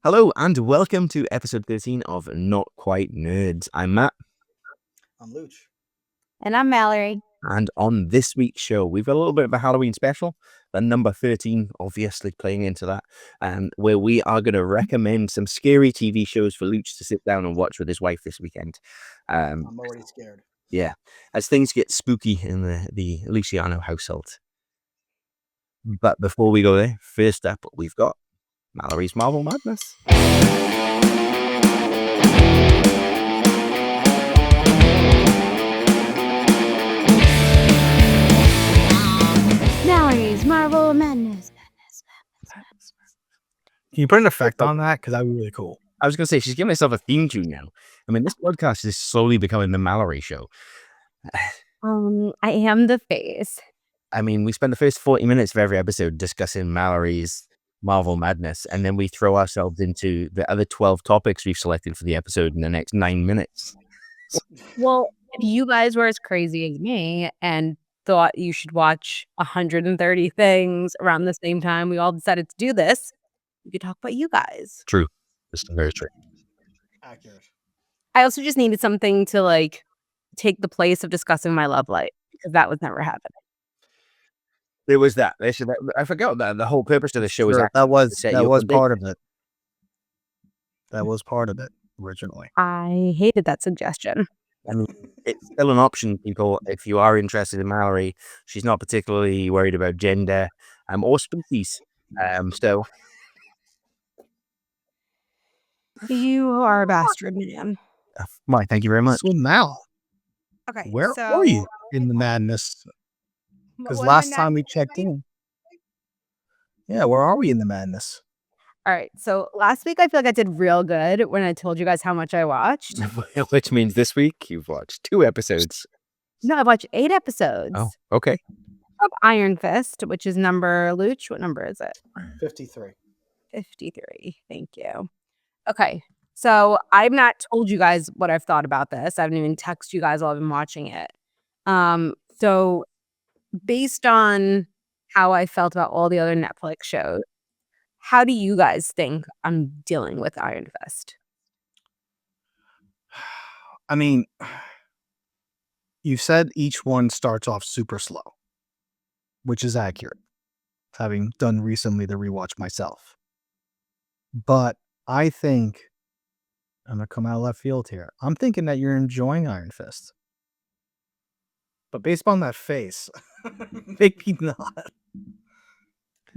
Hello and welcome to episode 13 of Not Quite Nerds. I'm Matt. I'm Luch. And I'm Mallory. And on this week's show, we've got a little bit of a Halloween special, the number 13 obviously playing into that, where we are going to recommend some scary TV shows for Luch to sit down and watch with his wife this weekend. I'm already scared. Yeah, as things get spooky in the Luciano household. But before we go there, first up, we've got Mallory's Marvel-ous Madness. Mallory's Marvel-ous Madness. Can you put an effect on that? Because that would be really cool. I was going to say, she's giving herself a theme tune now. I mean, this podcast is slowly becoming the Mallory show. I am the face. I mean, we spend the first 40 minutes of every episode discussing Mallory's Marvel Madness, and then we throw ourselves into the other 12 topics we've selected for the episode in the next 9 minutes. Well, if you guys were as crazy as me and thought you should watch 130 things around the same time we all decided to do this, we could talk about you guys. True. This is very true. Accurate. I also just needed something to take the place of discussing my love life, because that was never happening. There was that. I forgot that the whole purpose of the show is that was part of it. That was part of it originally. I hated that suggestion. I mean, it's still an option, people. If you are interested in Mallory, she's not particularly worried about gender or species. So You are a bastard, man. Mike, thank you very much. So now, Okay, where are you in the madness? Because last time we checked in. Yeah, where are we in the madness? All right, so last week I feel like I did real good when I told you guys how much I watched. Which means this week you've watched 2 episodes. No, I watched 8 episodes. Oh, okay. Of Iron Fist, which is number, Luch, what number is it? 53. 53, thank you. Okay, so I've not told you guys what I've thought about this. I haven't even texted you guys while I've been watching it. So based on how I felt about all the other Netflix shows, how do you guys think I'm dealing with Iron Fist? I mean, you said each one starts off super slow, which is accurate, having done recently the rewatch myself. But I think, I'm going to come out of left field here, I'm thinking that you're enjoying Iron Fist. But based on that face, maybe not.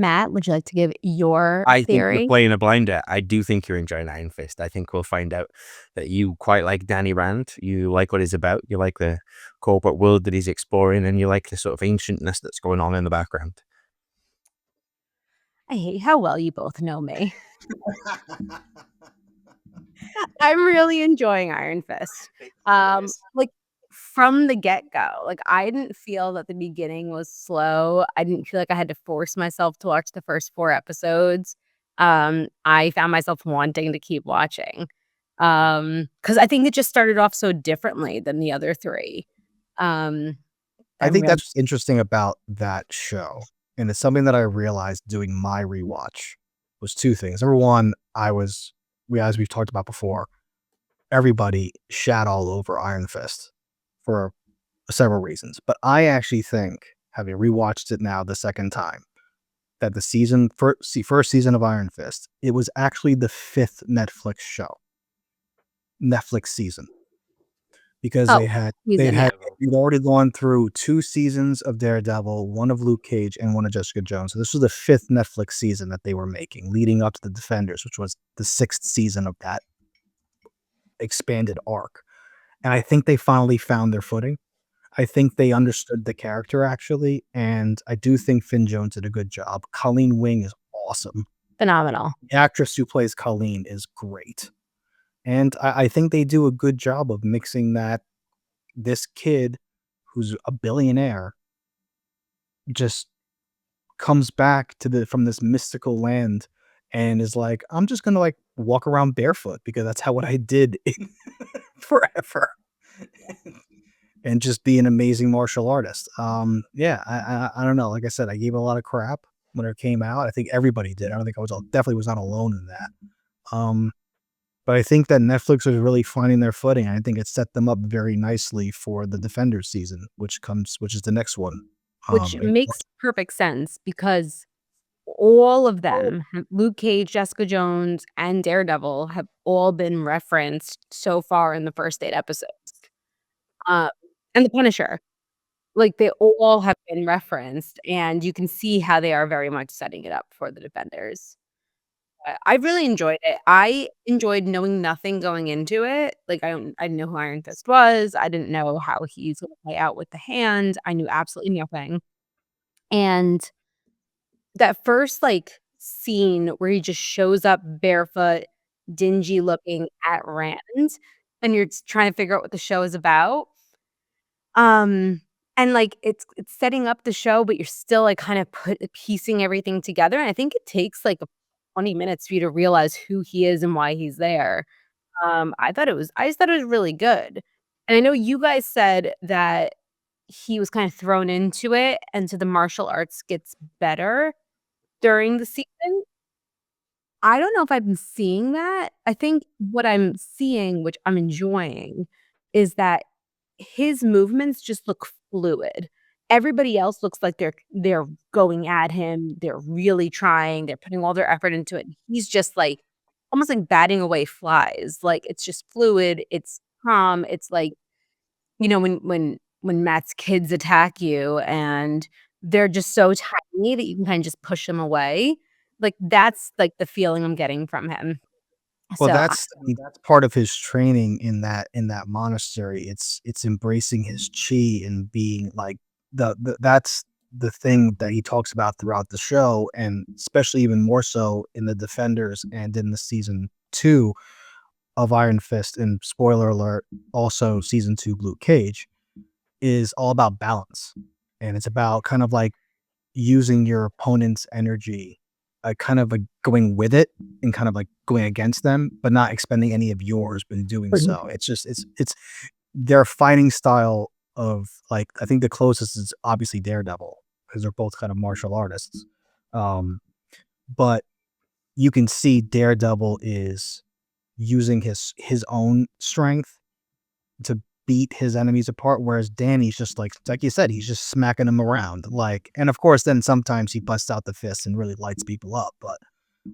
Matt, would you like to give your I think theory? you're playing a blinder. I do think you're enjoying Iron Fist. I think we'll find out that you quite like Danny Rand. You like what he's about. You like the corporate world that he's exploring, and you like the sort of ancientness that's going on in the background. I hate how well you both know me. I'm really enjoying Iron Fist. From the get-go, I didn't feel that the beginning was slow. I didn't feel like I had to force myself to watch the first 4 episodes. I found myself wanting to keep watching. Because I think it just started off so differently than the other 3. I think that's what's interesting about that show. And it's something that I realized doing my rewatch was 2 things. Number one, as we've talked about before, everybody shat all over Iron Fist for several reasons. But I actually think, having rewatched it now the second time, that the first season of Iron Fist, it was actually the 5th Netflix season. Because you'd already gone through 2 seasons of Daredevil, 1 of Luke Cage, and 1 of Jessica Jones. So this was the 5th Netflix season that they were making, leading up to the Defenders, which was the 6th season of that expanded arc. And I think they finally found their footing. I think they understood the character, actually, and I do think Finn Jones did a good job. Colleen Wing is awesome. Phenomenal. The actress who plays Colleen is great. And I think they do a good job of mixing this kid who's a billionaire just comes back from this mystical land and is like, I'm just going to walk around barefoot because that's what I did forever. And just be an amazing martial artist. I don't know. Like I said, I gave a lot of crap when it came out. I think everybody did. I don't think definitely was not alone in that. But I think that Netflix is really finding their footing. I think it set them up very nicely for the Defenders season, which is the next one. Which And- makes perfect sense because all of them, Luke Cage, Jessica Jones, and Daredevil, have all been referenced so far in the first 8 episodes. Uh, and The Punisher. Like, they all have been referenced, and you can see how they are very much setting it up for the Defenders. I really enjoyed it. I enjoyed knowing nothing going into it. Like, I didn't know who Iron Fist was. I didn't know how he's gonna play out with the hand. I knew absolutely nothing. And that first, like, scene where he just shows up barefoot, dingy looking at Rand, and you're just trying to figure out what the show is about. And, like, it's setting up the show, but you're still, like, kind of piecing everything together, and I think it takes, like, 20 minutes for you to realize who he is and why he's there. I just thought it was really good. And I know you guys said that he was kind of thrown into it, and so the martial arts gets better during the season. I don't know if I'm seeing that. I think what I'm seeing, which I'm enjoying, is that his movements just look fluid. Everybody else looks like they're going at him, they're really trying, they're putting all their effort into it. He's just, like, almost like batting away flies. Like, it's just fluid, it's calm, it's like, when Matt's kids attack you and they're just so tiny that you can kinda just push them away. Like, that's, like, the feeling I'm getting from him. Well, So, that's part of his training in that monastery. It's embracing his chi and being like that's the thing that he talks about throughout the show, and especially even more so in the Defenders and in the season 2 of Iron Fist, and spoiler alert, also season 2 Luke Cage, is all about balance. And it's about kind of like using your opponent's energy, kind of like going with it and kind of like going against them, but not expending any of yours, but in doing so. It's just it's their fighting style of, like, I think the closest is obviously Daredevil, because they're both kind of martial artists. But you can see Daredevil is using his own strength to beat his enemies apart, whereas Danny's just like you said, he's just smacking them around. Like, and of course, then sometimes he busts out the fist and really lights people up. But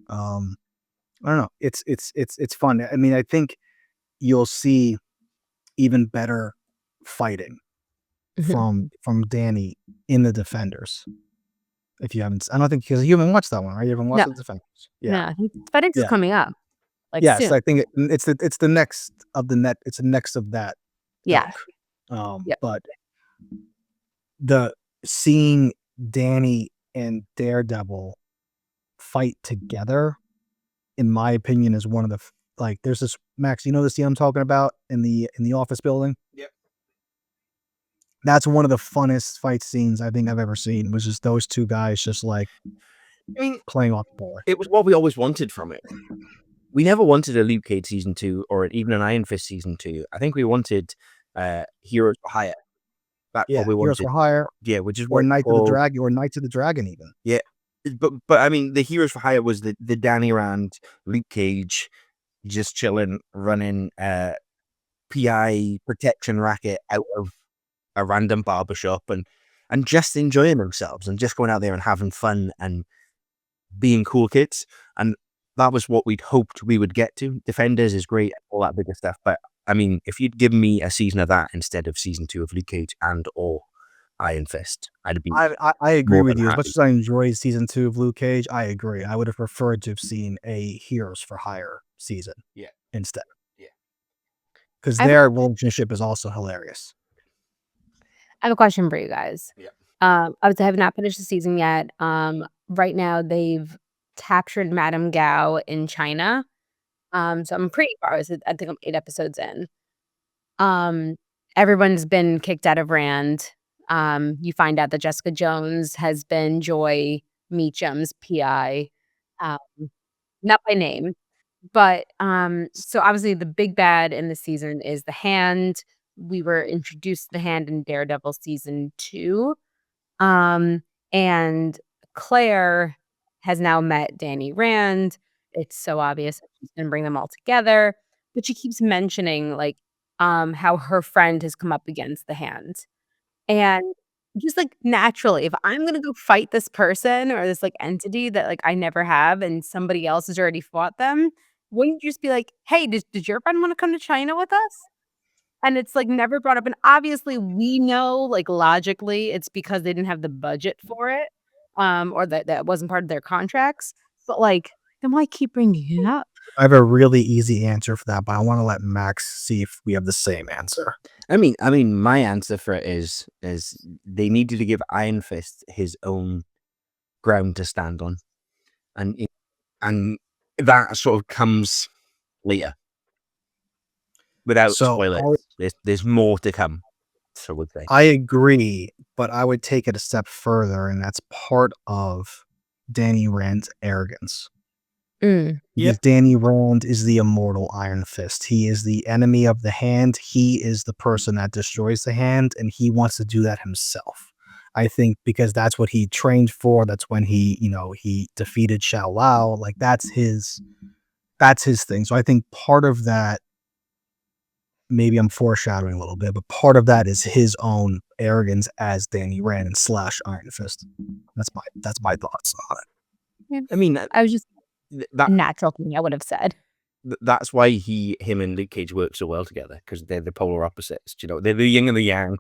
I don't know. It's fun. I mean, I think you'll see even better fighting from Danny in the Defenders. If you haven't, I don't think, because you haven't watched that one, right? You haven't watched no, the Defenders. no, Yeah, I think FedEx is yeah, coming up, like, yes. soon. I think it's the next of the net. It's the next of that Yeah. ilk. Yep. But the seeing Danny and Daredevil fight together, in my opinion, is one of the like. There's this, Max. You know the scene I'm talking about in the office building. Yep. That's one of the funnest fight scenes I think I've ever seen. Was just those two guys just like I mean, playing off the ball. it was what we always wanted from it. We never wanted a Luke Cage season 2 or even an Iron Fist season 2. I think we wanted Heroes for Hire. That's Yeah, what we Heroes wanted. for Hire, Yeah, which is or what Knights of the Dragon, or Knights of the Dragon, even. Yeah, but I mean, the Heroes for Hire was the Danny Rand, Luke Cage, just chilling, running PI protection racket out of a random barbershop and just enjoying themselves and just going out there and having fun and being cool kids. And that was what we'd hoped we would get to. Defenders is great, all that bigger stuff. But I mean, if you'd given me a season of that instead of season 2 of Luke Cage and or Iron Fist, I'd be I agree more with than you. As happy. much as I enjoyed season 2 of Luke Cage, I agree. I would have preferred to have seen a Heroes for Hire season instead. Yeah. Because I have their relationship is also hilarious. I have a question for you guys. Yeah. Obviously, I have not finished the season yet. Right now, they've captured Madame Gao in China. So I'm pretty far. I think I'm 8 episodes in. Everyone's been kicked out of Rand. You find out that Jessica Jones has been Joy Meacham's PI, um, not by name, but so obviously the big bad in the season is the Hand. We were introduced to the Hand in Daredevil season 2, and Claire has now met Danny Rand, it's so obvious that she's gonna bring them all together, but she keeps mentioning, like, how her friend has come up against the Hand. And just, like, naturally, if I'm gonna go fight this person or this, like, entity that, like, I never have and somebody else has already fought them, wouldn't you just be like, "Hey, did your friend wanna come to China with us?" And it's, like, never brought up, and obviously, we know, like, logically, it's because they didn't have the budget for it, or that wasn't part of their contracts, but, like, then why keep bringing it up? I have a really easy answer for that, but I want to let Max see if we have the same answer. I mean, my answer for it is they needed to give Iron Fist his own ground to stand on, and and that sort of comes later. Without So spoilers, there's more to come. So would say. I agree, but I would take it a step further, and that's part of Danny Rand's arrogance. Mm. Because Danny Rand is the immortal Iron Fist. He is the enemy of the Hand. He is the person that destroys the Hand, and he wants to do that himself. I think because that's what he trained for. That's when he defeated Shao Lao. Like that's his thing. So I think part of that, maybe I'm foreshadowing a little bit, but part of that is his own arrogance as Danny Rand and / Iron Fist. That's my thoughts on it. Yeah. I mean, I was just that natural thing I would have said. that's why him and Luke Cage work so well together, because they're the polar opposites. You know, they're the yin and the yang.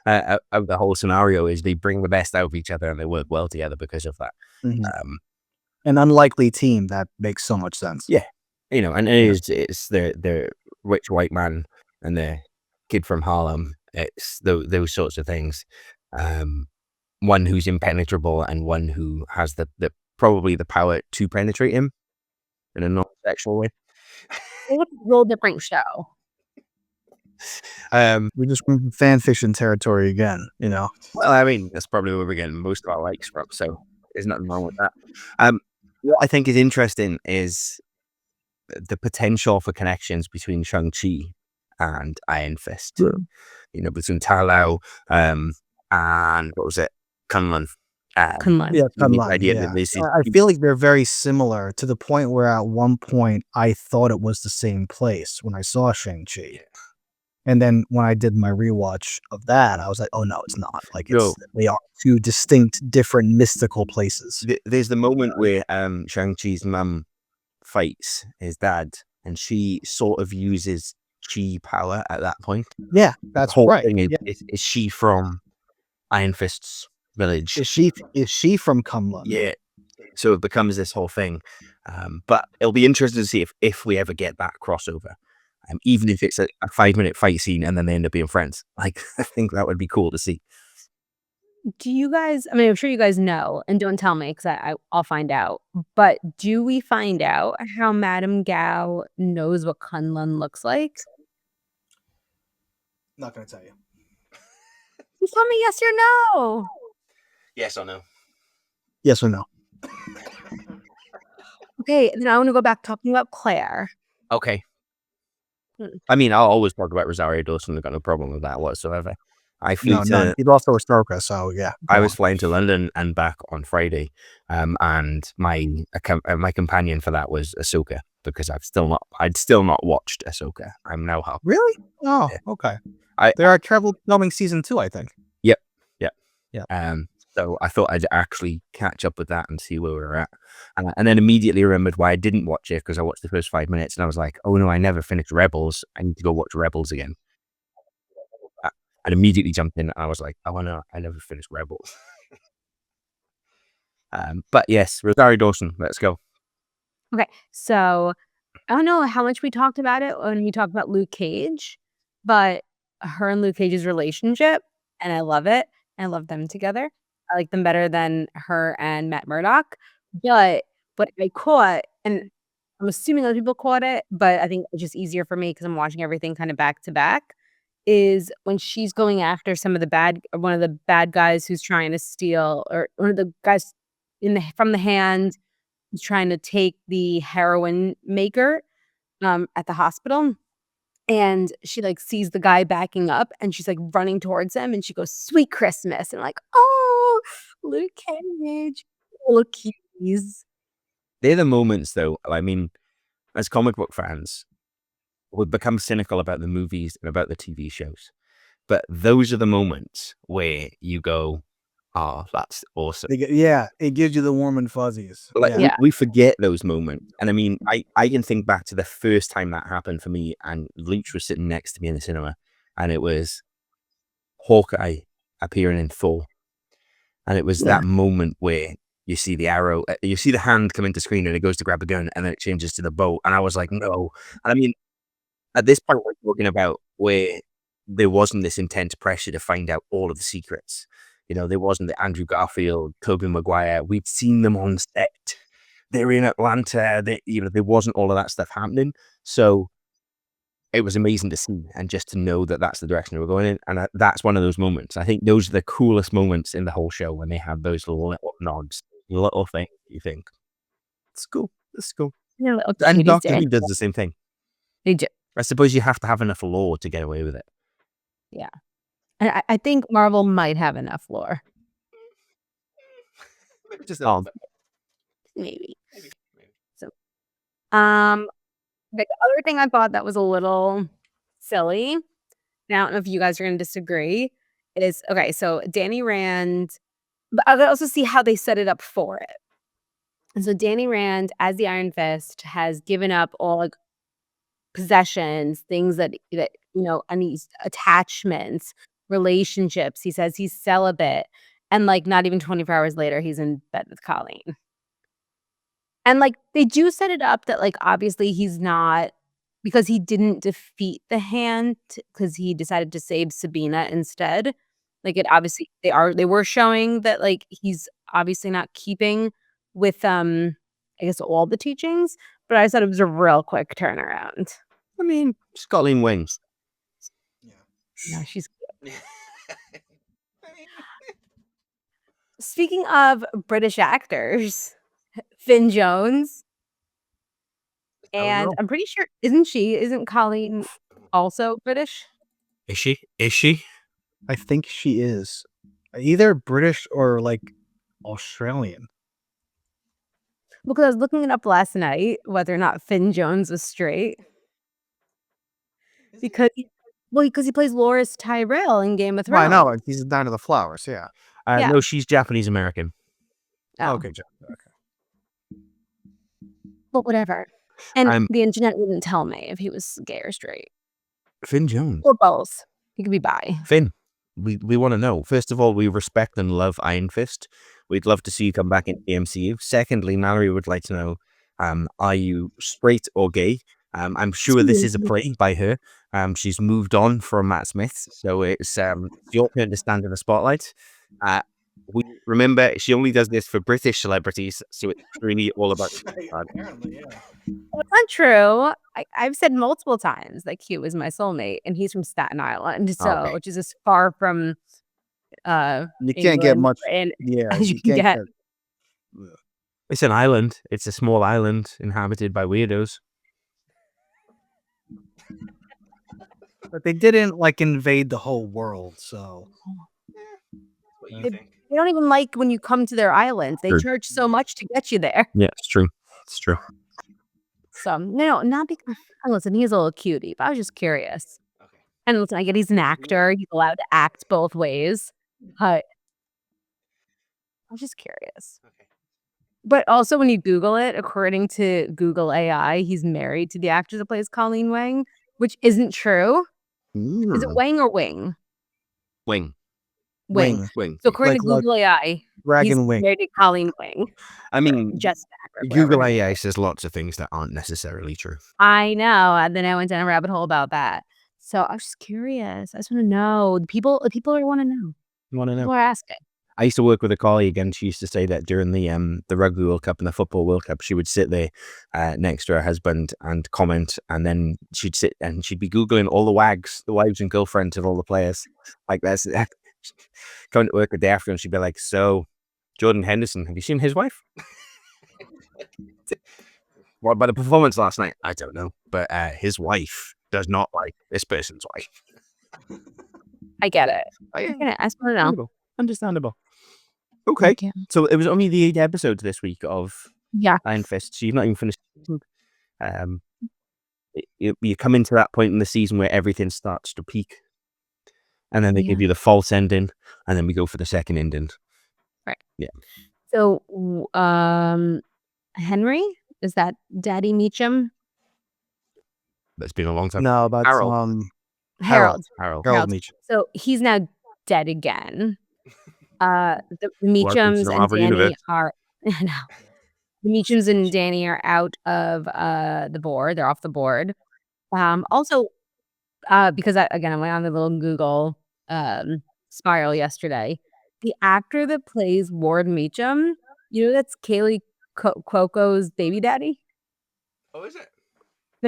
Of the whole scenario is they bring the best out of each other and they work well together because of that. An unlikely team that makes so much sense. Yeah, you know, and it's the rich white man and the kid from Harlem. It's those sorts of things. One who's impenetrable and one who has the probably the power to penetrate him in a non-sexual way. It's a real different show. We just went from fan fiction territory again, you know. Well, I mean, that's probably where we're getting most of our likes from, so there's nothing wrong with that. What I think is interesting is the potential for connections between Shang-Chi and Iron Fist. Yeah. You know, between Ta Lao, and what was it? Kunlun. Kunlun. Yeah, the Kunlun, idea yeah. that this is I feel like they're very similar to the point where at one point I thought it was the same place when I saw Shang-Chi. And then when I did my rewatch of that, I was like, oh no, it's not. Like they are two distinct, different mystical places. There's the moment where Shang-Chi's mum fights his dad, and she sort of uses chi power at that point. Yeah, that's whole right. thing Yeah. Is she from Iron Fist's village? Is she from Kunlun? Yeah. So it becomes this whole thing. But it'll be interesting to see if we ever get that crossover. Even if it's a 5-minute fight scene and then they end up being friends. Like, I think that would be cool to see. Do you guys, I mean, I'm sure you guys know, and don't tell me because I'll find out, but do we find out how Madame Gao knows what Kunlun looks like? Not going to tell you. You tell me yes or no. Yes or no? Yes or no? Okay, then I want to go back talking about Claire. Okay. I mean, I'll always talk about Rosario Dawson. I've got no problem with that whatsoever. I flew none. He's also a Stroker, so yeah. I was flying to London and back on Friday, and my companion for that was Ahsoka, because I'd still not watched Ahsoka. I'm now half. Really? Oh, Yeah. okay. There are travel filming season 2, I think. Yep. Yeah. So I thought I'd actually catch up with that and see where we were at. And then immediately remembered why I didn't watch it, because I watched the first 5 minutes and I was like, oh no, I never finished Rebels. I need to go watch Rebels again. And immediately jumped in and I was like, oh no, I never finished Rebels. But yes, Rosario Dawson, let's go. Okay, so I don't know how much we talked about it when we talked about Luke Cage, but her and Luke Cage's relationship, and I love it. I love them together. I like them better than her and Matt Murdock. But what I caught, and I'm assuming other people caught it, but I think it's just easier for me because I'm watching everything kind of back to back, is when she's going after one of the bad guys who's trying to steal, or one of the guys from the Hand who's trying to take the heroin maker at the hospital. And she like sees the guy backing up and she's like running towards him and she goes, "Sweet Christmas." And I'm like, oh, Luke Cage, little keys. They're the moments, though. I mean, as comic book fans, we've become cynical about the movies and about the TV shows. But those are the moments where you go, "Oh, that's awesome." It gives you the warm and fuzzies. Like, Yeah. we forget those moments. And I mean, I can think back to the first time that happened for me, and Luch was sitting next to me in the cinema, and it was Hawkeye appearing in Thor. And it was that moment where you see the arrow, you see the hand come into screen, and it goes to grab a gun, and then it changes to the bow. And I was like, no. And I mean, at this point, we're talking about where there wasn't this intense pressure to find out all of the secrets. There wasn't the Andrew Garfield, Tobey Maguire. We'd seen them on set. They're in Atlanta. There wasn't all of that stuff happening. So it was amazing to see, and just to know that that's the direction we're going in. And that's one of those moments. I think those are the coolest moments in the whole show, when they have those little nods, little things you think, it's cool. It's cool. Yeah, little And cuties Doctor there. Who does the same thing. They do. I suppose you have to have enough lore to get away with it. Yeah. And I think Marvel might have enough lore. Just Maybe. So, the other thing I thought that was a little silly, now I don't know if you guys are going to disagree, is, okay, so Danny Rand, but I also see how they set it up for it. And so Danny Rand, as the Iron Fist, has given up all, like, possessions, things that any attachments, relationships. He says he's celibate, and, like, not even 24 hours later, he's in bed with Colleen. And, like, they do set it up that, like, obviously he's not, because he didn't defeat the Hand, because he decided to save Sabina instead. Like, it obviously they were showing that, like, he's obviously not keeping with, I guess, all the teachings, but I thought it was a real quick turnaround. I mean, Scotland wins. No, she's cute. Speaking of British actors, Finn Jones, and I'm pretty sure, isn't Colleen also British? Is she? Is she? I think she is either British or like Australian. Because I was looking it up last night, whether or not Finn Jones was straight. Because he plays Loras Tyrell in Game of Thrones. Well, I know he's down to the flowers. Yeah. Yeah. No, she's Japanese American. Oh. Okay. But whatever. And the internet wouldn't tell me if he was gay or straight. Finn Jones. Or both. He could be bi. Finn, we want to know. First of all, we respect and love Iron Fist. We'd love to see you come back into the MCU. Secondly, Mallory would like to know, are you straight or gay? I'm sure this is a play by her. She's moved on from Matt Smith, so it's your turn to stand in the spotlight. We remember she only does this for British celebrities, so it's really all about. Apparently, yeah. Well, it's not true. I've said multiple times that Q is my soulmate, and he's from Staten Island, so which is as far from you can't get much. And Yeah, as you can get. It's an island. It's a small island inhabited by weirdos. But they didn't like invade the whole world, so. They don't even like when you come to their island. They charge so much to get you there. Yeah, it's true. It's true. So no, not because. Listen, he's a little cutie, but I was just curious. Okay. And listen, I get he's an actor. He's allowed to act both ways. But I was just curious. Okay. But also, when you Google it, according to Google AI, he's married to the actor that plays Colleen Wing, which isn't true. Is it Wang or Wing? Wing. Wing. So according to Google AI, he's married to Colleen Wing. I mean, just Google AI says lots of things that aren't necessarily true. I know. And then I went down a rabbit hole about that. So I was just curious. I just want to know. People want to know. You want to know? People are asking. I used to work with a colleague, and she used to say that during the Rugby World Cup and the Football World Cup, she would sit there next to her husband and comment, and then she'd sit and she'd be Googling all the wives and girlfriends of all the players. Like that's coming to work the day after, and she'd be like, "So, Jordan Henderson, have you seen his wife?" What about the performance last night? I don't know, but his wife does not like this person's wife. I get it. I just want to know. Understandable. Okay, so it was only the 8 episodes this week of Yeah. Iron Fist. So you've not even finished. You come into that point in the season where everything starts to peak, and then they give you the false ending, and then we go for the second ending. Right. Yeah. So, Henry, is that Daddy Meacham? That's been a long time. No, that's Harold. Harold. Harold Meacham. So he's now dead again. The Welcome to Meachams the and Marvel Danny universe. are the Meachams and Danny are out of the board. They're off the board. Also, because I went on the little Google spiral yesterday. The actor that plays Ward Meacham, that's Kaylee Cuoco's baby daddy. Oh, is it?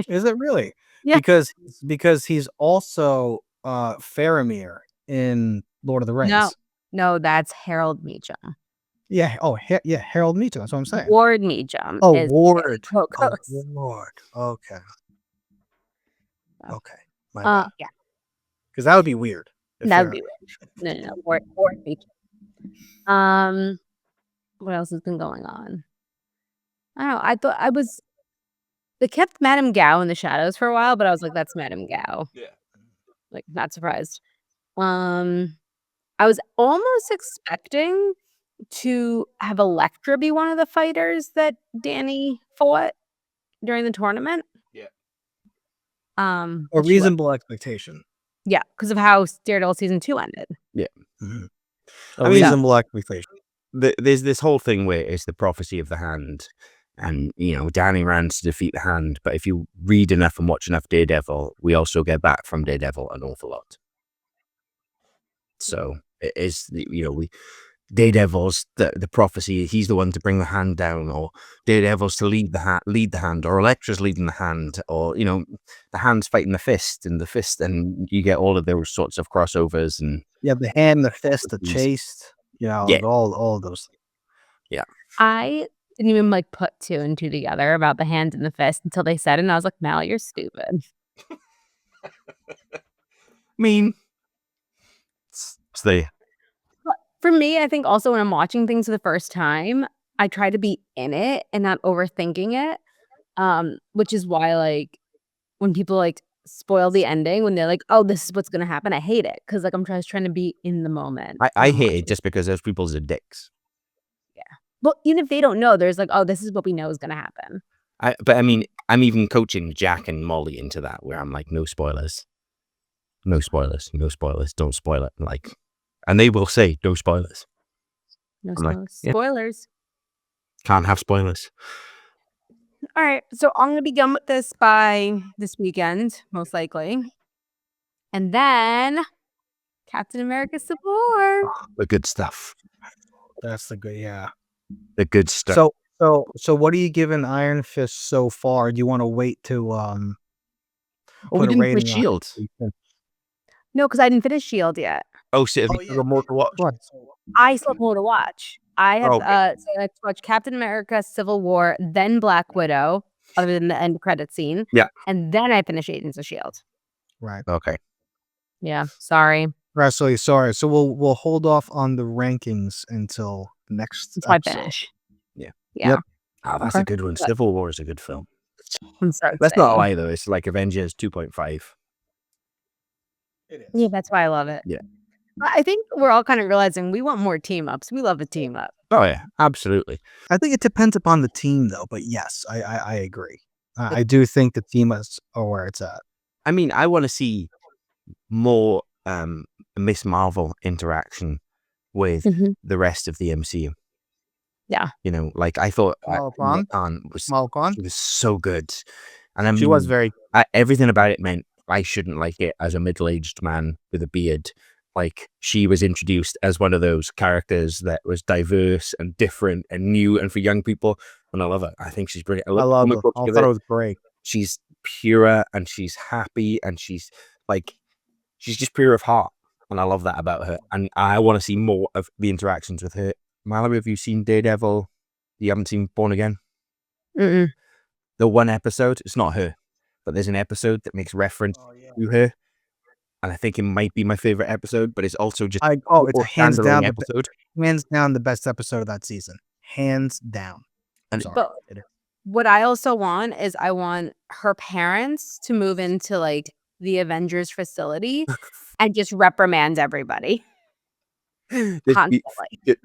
Is it really? Yeah. Because he's also Faramir in Lord of the Rings. No, that's Harold Meacham. Yeah. Oh, yeah. Harold Meacham. That's what I'm saying. Ward Meacham. Oh, is Ward. Cuoco's. Ward. Okay. Okay. My bad. Yeah. Because that would be weird. That would be weird. No. Ward Meacham. What else has been going on? I don't know. I thought they kept Madame Gao in the shadows for a while, but I was like, that's Madame Gao. Yeah. Like, not surprised. I was almost expecting to have Elektra be one of the fighters that Danny fought during the tournament. Yeah. A reasonable expectation. Yeah, because of how Daredevil season 2 ended. Yeah. Mm-hmm. I mean, reasonable expectation. There's this whole thing where it's the prophecy of the hand, and Danny ran to defeat the hand. But if you read enough and watch enough Daredevil, we also get back from Daredevil an awful lot. So it is, Daredevil's the prophecy. He's the one to bring the hand down, or Daredevil's to lead the hand, or Elektra's leading the hand, or the hand's fighting the fist, and you get all of those sorts of crossovers and the hand, the fist, the chase, all of those things. Yeah, I didn't even put 2 and 2 together about the hand and the fist until they said it, and I was like, Mal, you're stupid. I mean, for me, I think also when I'm watching things for the first time, I try to be in it and not overthinking it. Which is why when people spoil the ending, when they're like, oh, this is what's gonna happen, I hate it. Cause I'm just trying to be in the moment. I hate it just because those people's are dicks. Yeah. Well, even if they don't know, there's oh, this is what we know is gonna happen. But I mean, I'm even coaching Jack and Molly into that, where I'm like, no spoilers. No spoilers. No spoilers. Don't spoil it. And they will say, no spoilers. No spoilers. Spoilers. Can't have spoilers. All right. So I'm going to be done with this by this weekend, most likely. And then Captain America Civil War. The good stuff. That's the good, yeah. The good stuff. So what are you giving Iron Fist so far? Do you want to wait to we didn't finish Shield. No, because I didn't finish Shield yet. Oh, shit. Have you got more to watch? I still have more to watch. I have to watch Captain America Civil War, then Black Widow, other than the end credit scene. Yeah. And then I finish Agents of S.H.I.E.L.D. Right. Okay. Yeah. Sorry. Right. Sorry. So we'll hold off on the rankings until next episode. I finish. Yeah. Yep. Oh, that's a good one. Civil War is a good film. That's not lie, though. It's like Avengers 2.5. It is. Yeah, that's why I love it. Yeah. I think we're all kind of realizing we want more team ups. We love a team up. Oh, yeah. Absolutely. I think it depends upon the team, though. But yes, I agree. I do think the team is where it's at. I mean, I want to see more Miss Marvel interaction with the rest of the MCU. Yeah. I thought Malcolm was so good. And I mean, she was very everything about it meant I shouldn't like it as a middle-aged man with a beard. She was introduced as one of those characters that was diverse and different and new and for young people. And I love it. I think she's brilliant. I love it. I thought it was great. She's pure and she's happy and she's just pure of heart. And I love that about her. And I want to see more of the interactions with her. Mallory, have you seen Daredevil? You haven't seen Born Again? Mm-mm. The one episode, it's not her, but there's an episode that makes reference to her. And I think it might be my favorite episode, but it's also just it's hands down episode. Hands down the best episode of that season. Hands down. And Sorry. But what I also want is I want her parents to move into like the Avengers facility and just reprimand everybody constantly.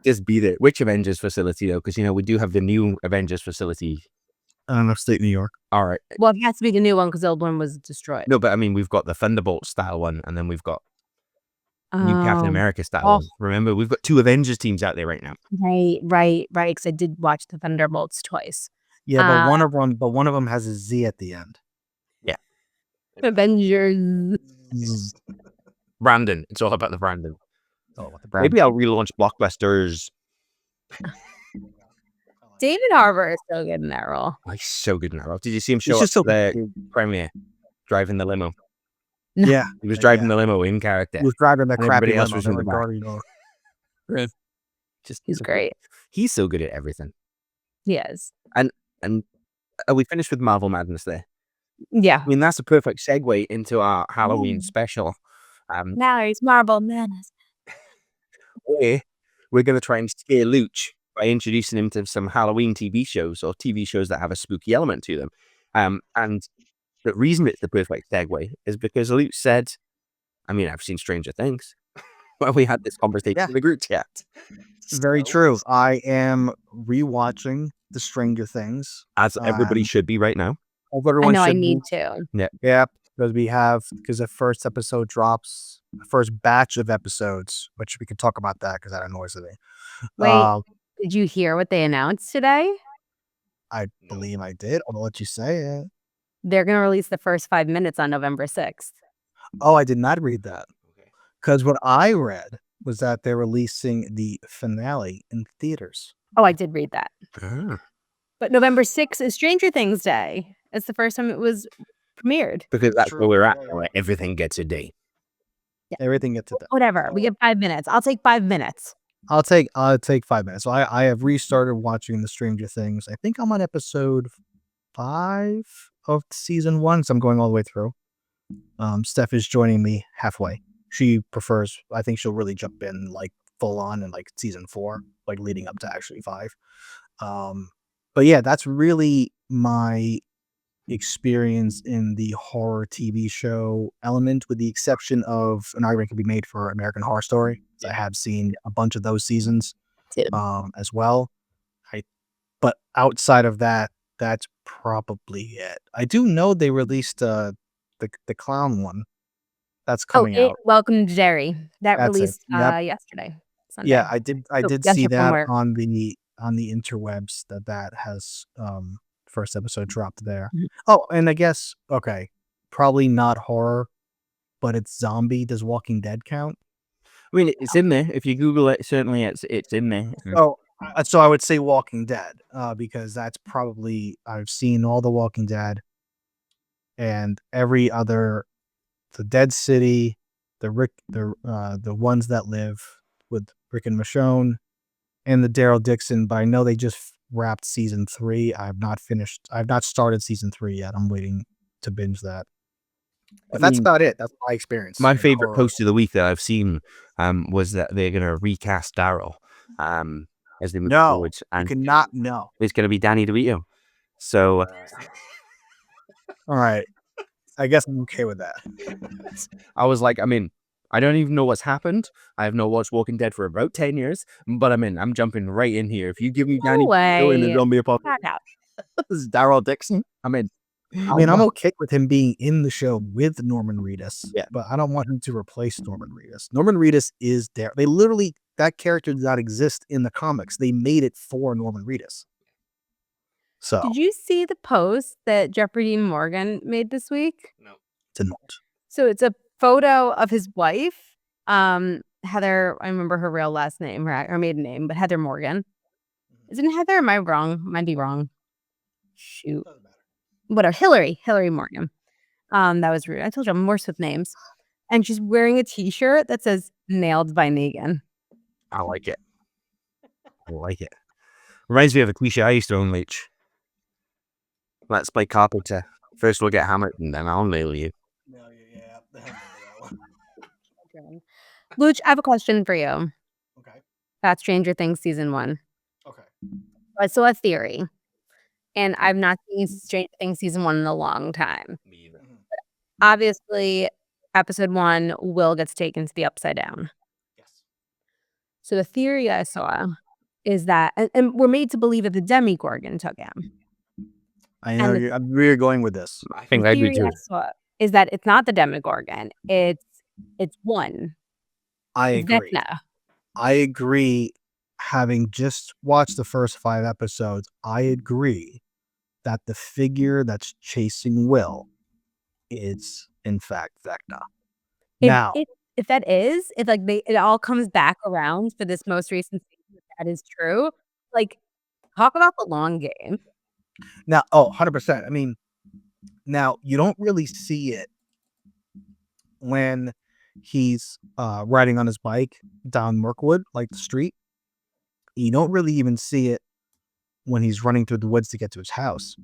just be there. Which Avengers facility though? Because we do have the new Avengers facility. Upstate New York. All right. Well, it has to be the new one because the old one was destroyed. No, but I mean we've got the Thunderbolt style one, and then we've got new Captain America style one. Remember, we've got 2 Avengers teams out there right now. Right. Because I did watch the Thunderbolts twice. Yeah, but one of them has a Z at the end. Yeah. Avengers. Brandon. It's all about the Brandon. Oh, what the brand? Maybe I'll relaunch Blockbusters. David Harbour is so good in that role. Oh, he's so good in that role. Did you see him show just up so at the premiere driving the limo? Yeah, He was driving the limo in character. He was driving that And crappy everybody else limo. was They in were the back. guarding over. Just He's great. He's so good at everything. He is. And are we finished with Marvel Madness there? Yeah. I mean, that's a perfect segue into our Halloween special. Mallory's Marvel-ous Madness. We're going to try and scare Luch by introducing him to some Halloween TV shows or TV shows that have a spooky element to them. And the reason it's the perfect segue is because Luch said, I mean, I've seen Stranger Things. Well, we had this conversation in the group chat. Very true. I am rewatching the Stranger Things. As everybody should be right now. I know I need to. Yeah, because the first episode drops, the first batch of episodes, which we can talk about that because that annoys me. Wait, did you hear what they announced today? I believe I did. I'll let you say it. They're going to release the first 5 minutes on November 6th. Oh, I did not read that. Because what I read was that they're releasing the finale in theaters. Oh, I did read that. But November 6th is Stranger Things Day. It's the first time it was premiered. Because that's where we're at. Where everything gets a day. Yeah. Everything gets a day. Whatever. We get 5 minutes. I'll take 5 minutes. I'll take 5 minutes. So I have restarted watching the Stranger Things. I think I'm on episode 5 of season 1, so I'm going all the way through. Steph is joining me halfway. She prefers, I think she'll really jump in like full on in like season 4, like leading up to actually 5. But yeah, that's really my experience in the horror TV show element, with the exception of an argument can be made for American Horror Story. I have seen a bunch of those seasons as well. But outside of that, that's probably it. I do know they released the clown one. That's coming out. Welcome to Jerry. That That's released yesterday. Sunday. Yeah, I did yesterday see from that work. on the interwebs that has first episode dropped there. Mhm. Oh, and I guess probably not horror, but it's zombie. Does Walking Dead count? I mean, it's in there. If you Google it, certainly it's in there. So I would say Walking Dead, because that's probably, I've seen all the Walking Dead and every other, the Dead City, the Ones That Live with Rick and Michonne, and the Daryl Dixon. But I know they just wrapped season 3. I've not started season 3 yet. I'm waiting to binge that. But that's about it. That's my experience. My favorite post of the week that I've seen was that they're going to recast Daryl as they move forward. And you cannot know. It's going to be Danny DeVito. So, all right. I guess I'm okay with that. I was like, I don't even know what's happened. I have not watched Walking Dead for about 10 years, but I'm jumping right in here. If you give me Danny DeVito in the zombie apocalypse, this is Daryl Dixon. I'm okay with him being in the show with Norman Reedus, but I don't want him to replace Norman Reedus. Norman Reedus is there. They literally, that character did not exist in the comics. They made it for Norman Reedus. So, did you see the post that Jeffrey Dean Morgan made this week? No. Did not. So it's a photo of his wife, Heather. I remember her real last name, her maiden name, but Heather Morgan. Isn't it Heather? Am I wrong? Might be wrong. Shoot. Whatever. Hillary Morgan. That was rude. I told you I'm worse with names. And she's wearing a t-shirt that says "Nailed by Negan." I like it. Reminds me of a cliche I used to own, Leach. Let's play carpenter. First we'll get hammered and then I'll nail you. Luch, I have a question for you. Okay. About Stranger Things season 1. Okay. I saw a theory and I've not seen Stranger Things season 1 in a long time. Me either. Obviously, episode 1, Will gets taken to the Upside Down. Yes. So the theory I saw is that, and we're made to believe that the Demogorgon took him. I know And where you're going with this. I The think I do theory too. I saw is that it's not the Demogorgon. It's one. I It's agree. Vecna. I agree. Having just watched the first 5 episodes, I agree that the figure that's chasing Will is in fact Vecna. Now, If that is, if like it all comes back around for this most recent season, if that is true, like talk about the long game. 100%. I mean, now you don't really see it when he's riding on his bike down Mirkwood, like the street. You don't really even see it when he's running through the woods to get to his house.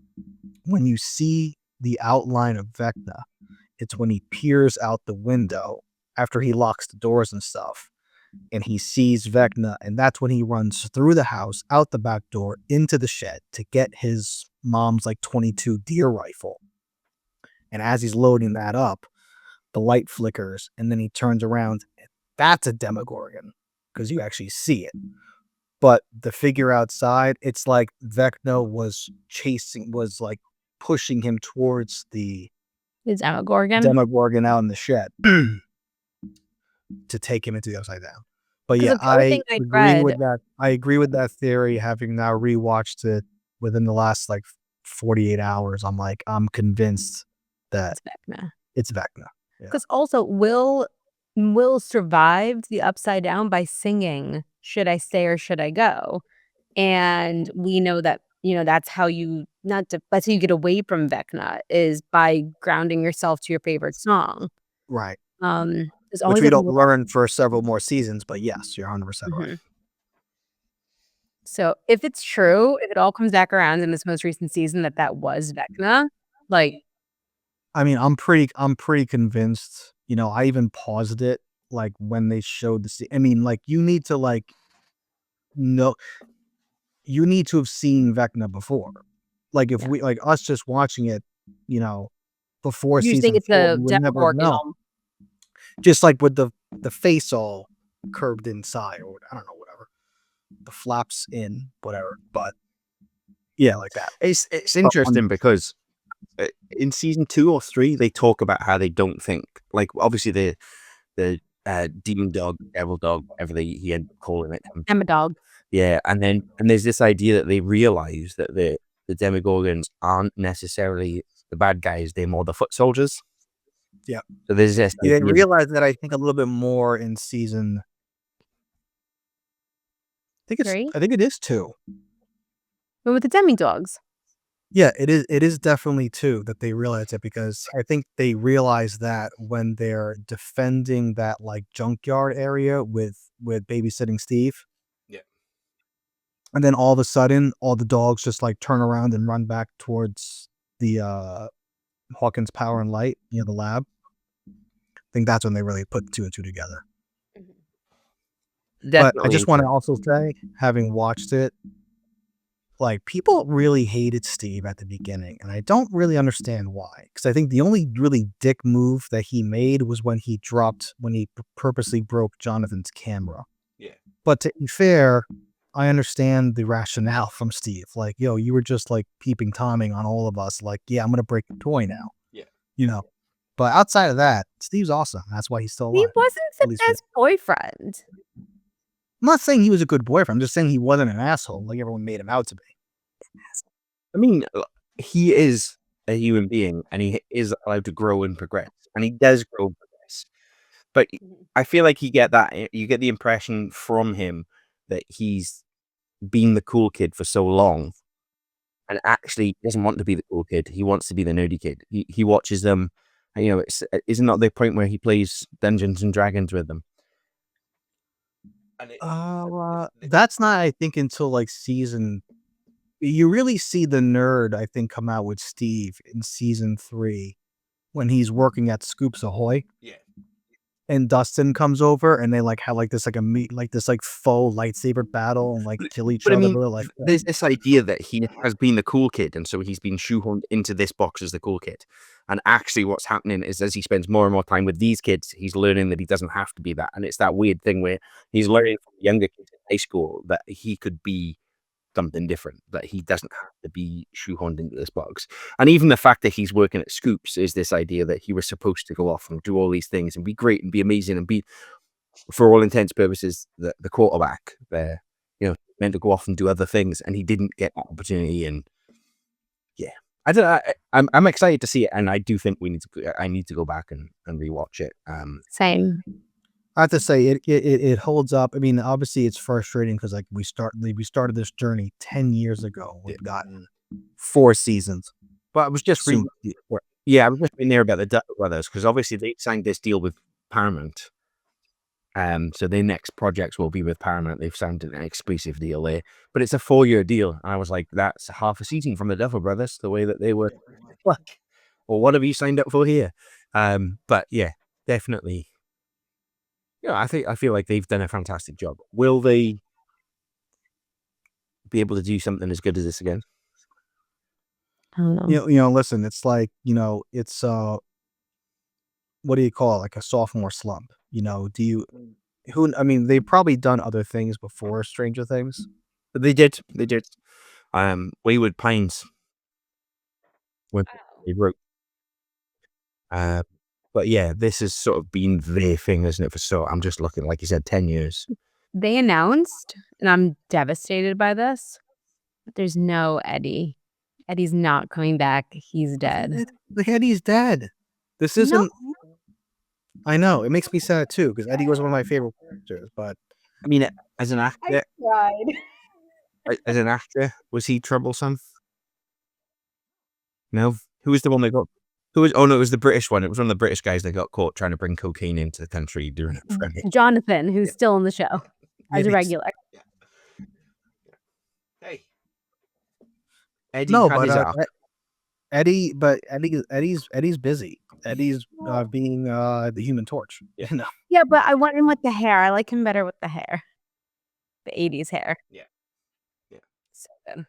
When you see the outline of Vecna, it's when he peers out the window after he locks the doors and stuff, and he sees Vecna, and that's when he runs through the house, out the back door, into the shed to get his mom's like 22 deer rifle. And as he's loading that up, the light flickers, and then he turns around. That's a Demogorgon, because you actually see it. But the figure outside, it's like Vecna was like pushing him towards the Is Demogorgon? Demogorgon out in the shed to take him into the Upside Down. But 'Cause yeah, the other I thing I agree read- with that. I agree with that theory. Having now rewatched it within the last like 48 hours, I'm convinced that It's Vecna. it's Vecna. Because also Will survived the Upside Down by singing "Should I Stay or Should I Go?" And we know that that's how you that's how you get away from Vecna, is by grounding yourself to your favorite song. Right. There's Which always we a don't little- learn for several more seasons, but yes, you're 100% right. Mhm. So if it's true, if it all comes back around in this most recent season that was Vecna, like I mean, I'm pretty convinced. I even paused it like when they showed the scene. I mean, like you need to have seen Vecna before. Like if we like us just watching it, before you season think it's 4, a we would never Demogorgon. know. Just like with the face all curved inside, or I don't know, whatever. The flaps in, whatever. But yeah, like that. It's interesting because in season 2 or 3 they talk about how they don't think, like obviously the demon dog, devil dog, whatever he ended up calling it. I'm a dog. Yeah, and there's this idea that they realize that the Demogorgons aren't necessarily the bad guys; they're more the foot soldiers. Yeah. So there's this. They idea- realized that I think a little bit more in season. I think it is 2. But with the demi-dogs. Yeah, it is definitely 2 that they realize it, because I think they realize that when they're defending that like junkyard area with babysitting Steve. Yeah. And then all of a sudden, all the dogs just like turn around and run back towards the Hawkins Power and Light, the lab. I think that's when they really put 2 and 2 together. But I just want to also say, having watched it, like people really hated Steve at the beginning, and I don't really understand why. Because I think the only really dick move that he made was when he purposely broke Jonathan's camera. Yeah. But to be fair, I understand the rationale from Steve. Like, yo, you were just like peeping Tomming on all of us. Like, yeah, I'm gonna break your toy now. Yeah. But outside of that, Steve's awesome. That's why he's still alive. He wasn't At the least for best boyfriend. I'm not saying he was a good boyfriend. I'm just saying he wasn't an asshole like everyone made him out to be. I mean, he is a human being, and he is allowed to grow and progress, and he does grow and progress. But I feel like you get the impression from him that he's been the cool kid for so long, and actually doesn't want to be the cool kid. He wants to be the nerdy kid. He watches them. And, isn't that the point where he plays Dungeons and Dragons with them? That's not, I think, until like season. You really see the nerd, I think, come out with Steve in season 3 when he's working at Scoops Ahoy. Yeah. and Dustin comes over and they like have like this like a meet like this like faux lightsaber battle and like kill each But I other. mean, Like there's this idea that he has been the cool kid, and so he's been shoehorned into this box as the cool kid. And actually, what's happening is as he spends more and more time with these kids, he's learning that he doesn't have to be that. And it's that weird thing where he's learning from younger kids in high school that he could be something different, that he doesn't have to be shoehorned into this box. And even the fact that he's working at Scoops is this idea that he was supposed to go off and do all these things and be great and be amazing and be, for all intents and purposes, the quarterback there, meant to go off and do other things, and he didn't get that opportunity. And yeah, I don't know. I'm excited to see it, and I do think I need to go back and rewatch it. Same. I have to say it holds up. I mean, obviously it's frustrating because like we started this journey 10 years ago. We've gotten 4 seasons. But I was just reading. Yeah, I was just reading there about the Dutch brothers because obviously they signed this deal with Paramount. So their next projects will be with Paramount. They've signed an exclusive deal there, but it's a 4-year deal. And I was like, that's half a season from the Duffer Brothers, the way that they were. Like, well, what have you signed up for here? But yeah, definitely. I feel like they've done a fantastic job. Will they be able to do something as good as this again? I don't know. Listen, it's like, it's what do you call it? Like a sophomore slump. They've probably done other things before Stranger Things. But they did. Wayward Pines. When they wrote. But yeah, this has sort of been their thing, isn't it? I'm just looking, like you said, 10 years. They announced, and I'm devastated by this, but there's no Eddie. Eddie's not coming back. He's dead. Eddie's dead. This isn't. No. I know. It makes me sad too because Eddie was one of my favorite characters. But I mean, as an actor, Cried. was he troublesome? No. Who was the one that got? Who was? Oh no, it was the British one. It was one of the British guys that got caught trying to bring cocaine into the country during a premiere. Jonathan, who's still in the show as a regular. Hey, Eddie no, had but his arc. Eddie's busy. Eddie's being the Human Torch. Yeah, but I want him with the hair. I like him better with the hair, the 80s hair. Yeah. So good.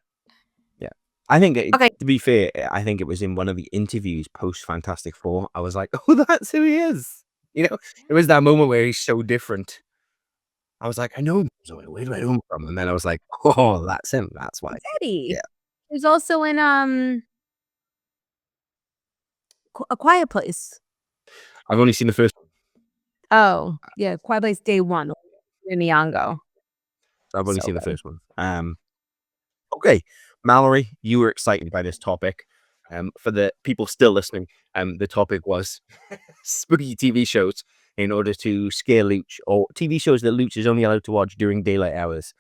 Yeah, I think. Okay. To be fair, I think it was in one of the interviews post Fantastic Four. I was like, oh, that's who he is. It was that moment where he's so different. I was like, I know him. So where do I know him from? And then I was like, oh, that's him. That's why. It's Eddie. Yeah. He's also in A Quiet Place. I've only seen the first one. Oh, yeah, Quiet Place Day 1 in Nyong'o. I've only seen the first one. Okay, Mallory, you were excited by this topic. For the people still listening, the topic was spooky TV shows in order to scare Luch, or TV shows that Luch is only allowed to watch during daylight hours.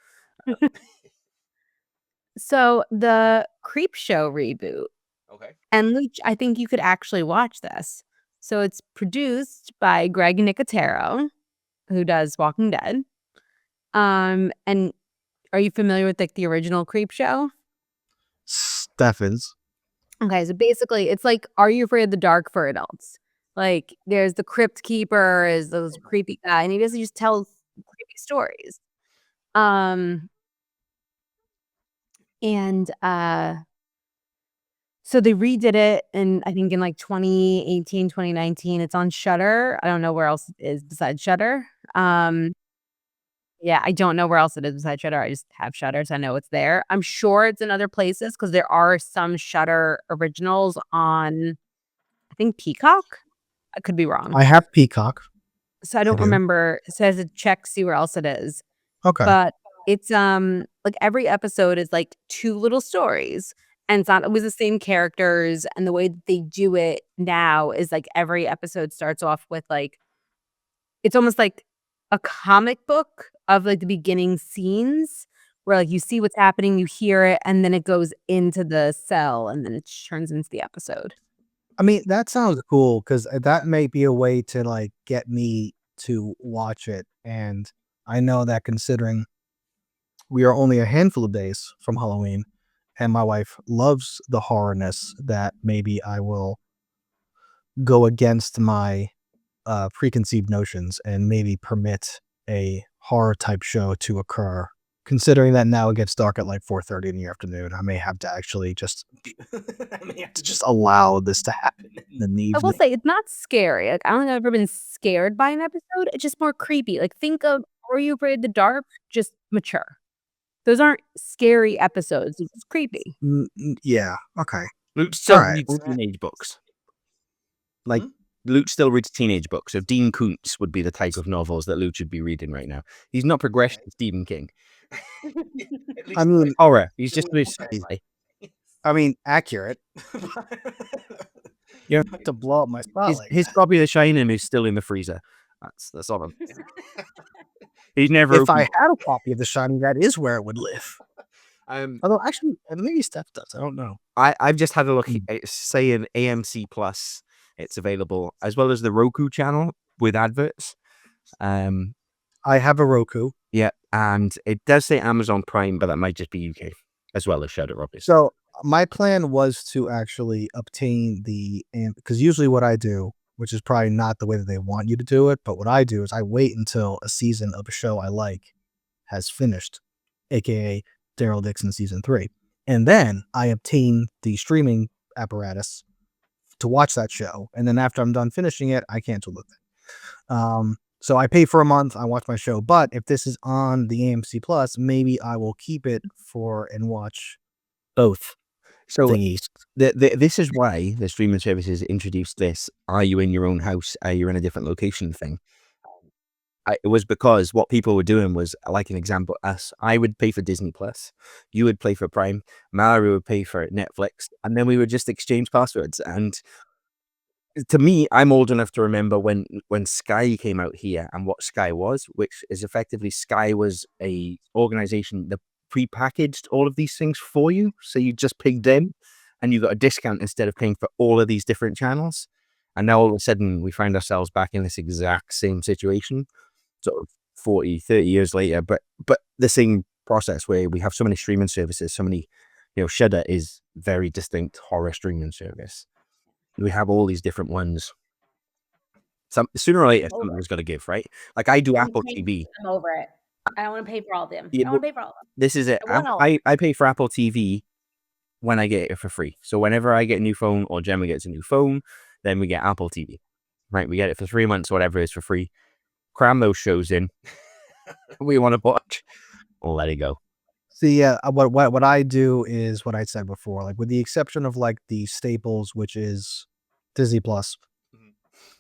So the Creep Show reboot. Okay. And Luch, I think you could actually watch this. So it's produced by Greg Nicotero, who does Walking Dead. And are you familiar with like the original Creep Show? Stephens. Okay, so basically it's like Are You Afraid of the Dark for adults? Like there's the Crypt Keeper, is those creepy guy, and he basically just tells creepy stories. So they redid it I think in like 2018, 2019. It's on Shudder. I don't know where else it is besides Shudder. Yeah, I don't know where else it is besides Shudder. I just have Shudder, so I know it's there. I'm sure it's in other places because there are some Shudder originals on, I think, Peacock. I could be wrong. I have Peacock. So I don't remember. It says it check, see where else it is. Okay. But it's like every episode is like 2 little stories. And it's not always the same characters. And the way that they do it now is like every episode starts off with like, it's almost like a comic book of like the beginning scenes where like you see what's happening, you hear it, and then it goes into the cell and then it turns into the episode. I mean, that sounds cool because that may be a way to like get me to watch it. And I know that considering we are only a handful of days from Halloween and my wife loves the horrorness, that maybe I will go against my preconceived notions and maybe permit a horror type show to occur. Considering that now it gets dark at like 4:30 in the afternoon, I may have to actually just allow this to happen in the I will evening. say it's not scary. Like, I don't think I've ever been scared by an episode. It's just more creepy. Like, think of Are You Afraid of the Dark? Just mature. Those aren't scary episodes. It's just creepy. Yeah. Okay. Luch still All right. reads teenage books. Like, Luch still reads teenage books. So Dean Koontz would be the type of novels that Luch would be reading right now. He's not progressed to Stephen King. I mean, Horror. He's just accurate. You have to blow up my spot. his copy of The Shining is still in the freezer. That's all. He's never. If I had a copy of The Shining, that is where it would live. Although actually, maybe Steph does. I don't know. I've just had a look. It's saying AMC Plus. It's available as well as the Roku channel with adverts. I have a Roku. Yeah, and it does say Amazon Prime, but that might just be UK as well as Shudder, obviously. So my plan was to actually obtain because usually what I do, which is probably not the way that they want you to do it, but what I do is I wait until a season of a show I like has finished, aka Daryl Dixon season 3, and then I obtain the streaming apparatus to watch that show, and then after I'm done finishing it, I cancel the thing. So I pay for a month, I watch my show, but if this is on the AMC Plus, maybe I will keep it and watch both. So thingies. This is why the streaming services introduced this "Are you in your own house? Are you in a different location?" thing. It was because what people were doing was, like an example, I would pay for Disney Plus, you would pay for Prime, Mallory would pay for Netflix, and then we would just exchange passwords. And to me, I'm old enough to remember when Sky came out here and what Sky was, which is effectively Sky was a organization that pre-packaged all of these things for you. So you just picked them and you got a discount instead of paying for all of these different channels. And now all of a sudden we find ourselves back in this exact same situation, sort of 40, 30 years later, but the same process where we have so many streaming services, so many, Shudder is very distinct horror streaming service. We have all these different ones. Sooner or later, something's got to give, right? Like I do Apple TV. I'm over it. I don't want to pay for all of them. Yeah, I don't want to pay for all of them. This is it. I pay for Apple TV when I get it for free. So whenever I get a new phone or Gemma gets a new phone, then we get Apple TV. Right? We get it for 3 months, whatever it is, for free. Cram those shows in. We want to watch. Let it go. See, yeah, what I do is what I said before, like with the exception of like the staples, which is Disney Plus,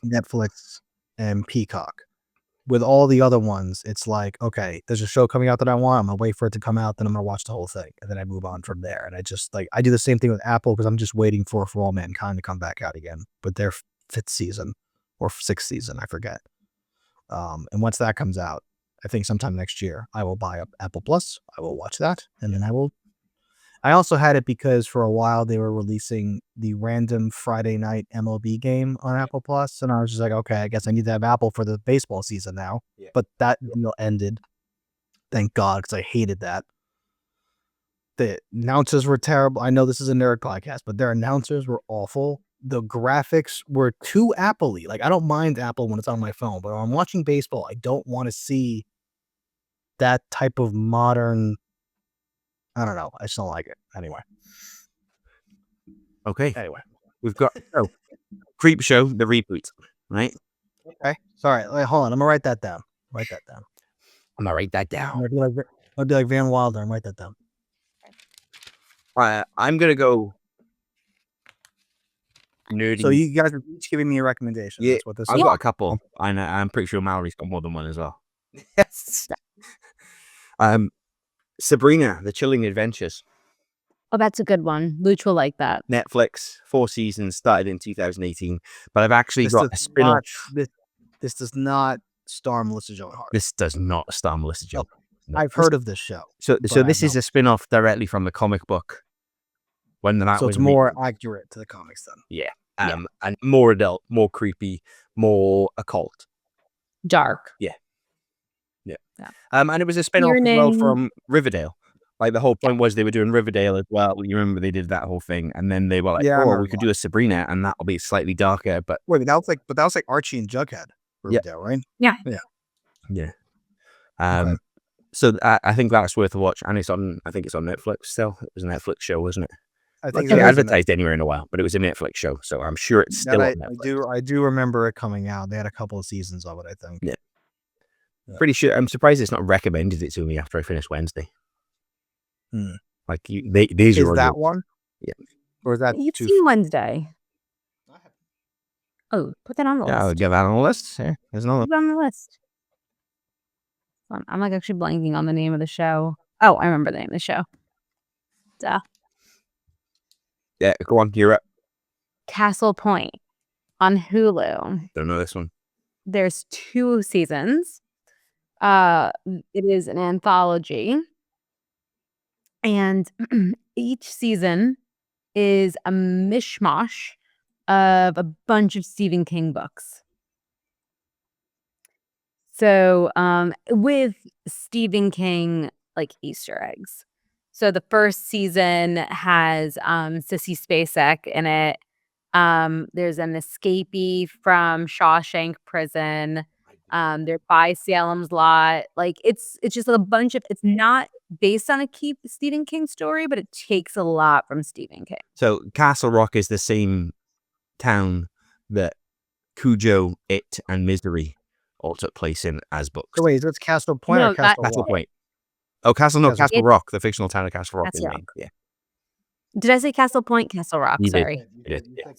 Netflix, and Peacock. With all the other ones, it's like, okay, there's a show coming out that I want. I'm gonna wait for it to come out, then I'm gonna watch the whole thing, and then I move on from there. And I just I do the same thing with Apple because I'm just waiting for All Mankind to come back out again with their 5th season or 6th season, I forget. And once that comes out, I think sometime next year, I will buy up Apple Plus. I will watch that, and then I also had it because for a while they were releasing the random Friday night MLB game on Apple Plus, and I was just like, okay, I guess I need to have Apple for the baseball season now. Yeah. But that deal ended. Thank God, because I hated that. The announcers were terrible. I know this is a nerd podcast, but their announcers were awful. The graphics were too Apple-y. Like, I don't mind Apple when it's on my phone, but when I'm watching baseball, I don't want to see that type of modern. I don't know. I just don't like it. Anyway. Okay. Anyway, we've got Creep Show, the reboot, right? Okay. Sorry. Wait, hold on. I'm gonna write that down. I'm gonna write that down. I'll be like Van Wilder and write that down. I'm gonna go nerdy. So you guys are each giving me a recommendation. Yeah, that's what this I've is. got a couple. I'm pretty sure Mallory's got more than one as well. Yes. Sabrina, The Chilling Adventures. Oh, that's a good one. Luch will like that. Netflix, 4 seasons, started in 2018. But I've actually got a spin-off. This does not star Melissa Joan Hart. This does not star Melissa Joan. No. I've heard of this show. So this is a spin-off directly from the comic book. So it's more accurate to the comics then. Yeah. And more adult, more creepy, more occult. Dark. Yeah. And it was a spin-off as well from Riverdale. Like the whole point was they were doing Riverdale as well. You remember they did that whole thing, and then they were like, "Oh, we could do a Sabrina, and that'll be slightly darker." But wait, that was like Archie and Jughead. Riverdale, right? Yeah. Yeah. Okay. So I think that's worth a watch, and it's on. I think it's on Netflix still. It was a Netflix show, wasn't it? I think It's not it is a advertised anywhere in a while, but it was a Netflix show, so I'm sure it's still on Netflix. I do remember it coming out. They had a couple of seasons of it, I think. Yeah. Yeah. Pretty sure. I'm surprised it's not recommended it to me after I finished Wednesday. Like these Is are that one? Yeah. Or is that You've too? seen Wednesday. Oh, put that on the Yeah, I'll list. get that on the list. Here, there's another. Put it on the list. I'm like actually blanking on the name of the show. Oh, I remember the name of the show. Duh. Yeah, go on. You're up. Castle Point on Hulu. Don't know this one. There's 2 seasons. It is an anthology. And each season is a mishmash of a bunch of Stephen King books. So, with Stephen King, like, Easter eggs. So the first season has, Sissy Spacek in it. There's an escapee from Shawshank Prison. They're by Salem's Lot. Like, it's just a bunch of it's not based on a Stephen King story, but it takes a lot from Stephen King. So Castle Rock is the same town that Cujo, It, and Misery all took place in as books. So wait, is it Castle Point No, or Castle Castle Rock? Point. Oh, Castle Castle Rock, the fictional town of Castle Rock in Castle Maine. Yeah, Did I say Castle Point? Castle Rock, You did. sorry. You did, yeah.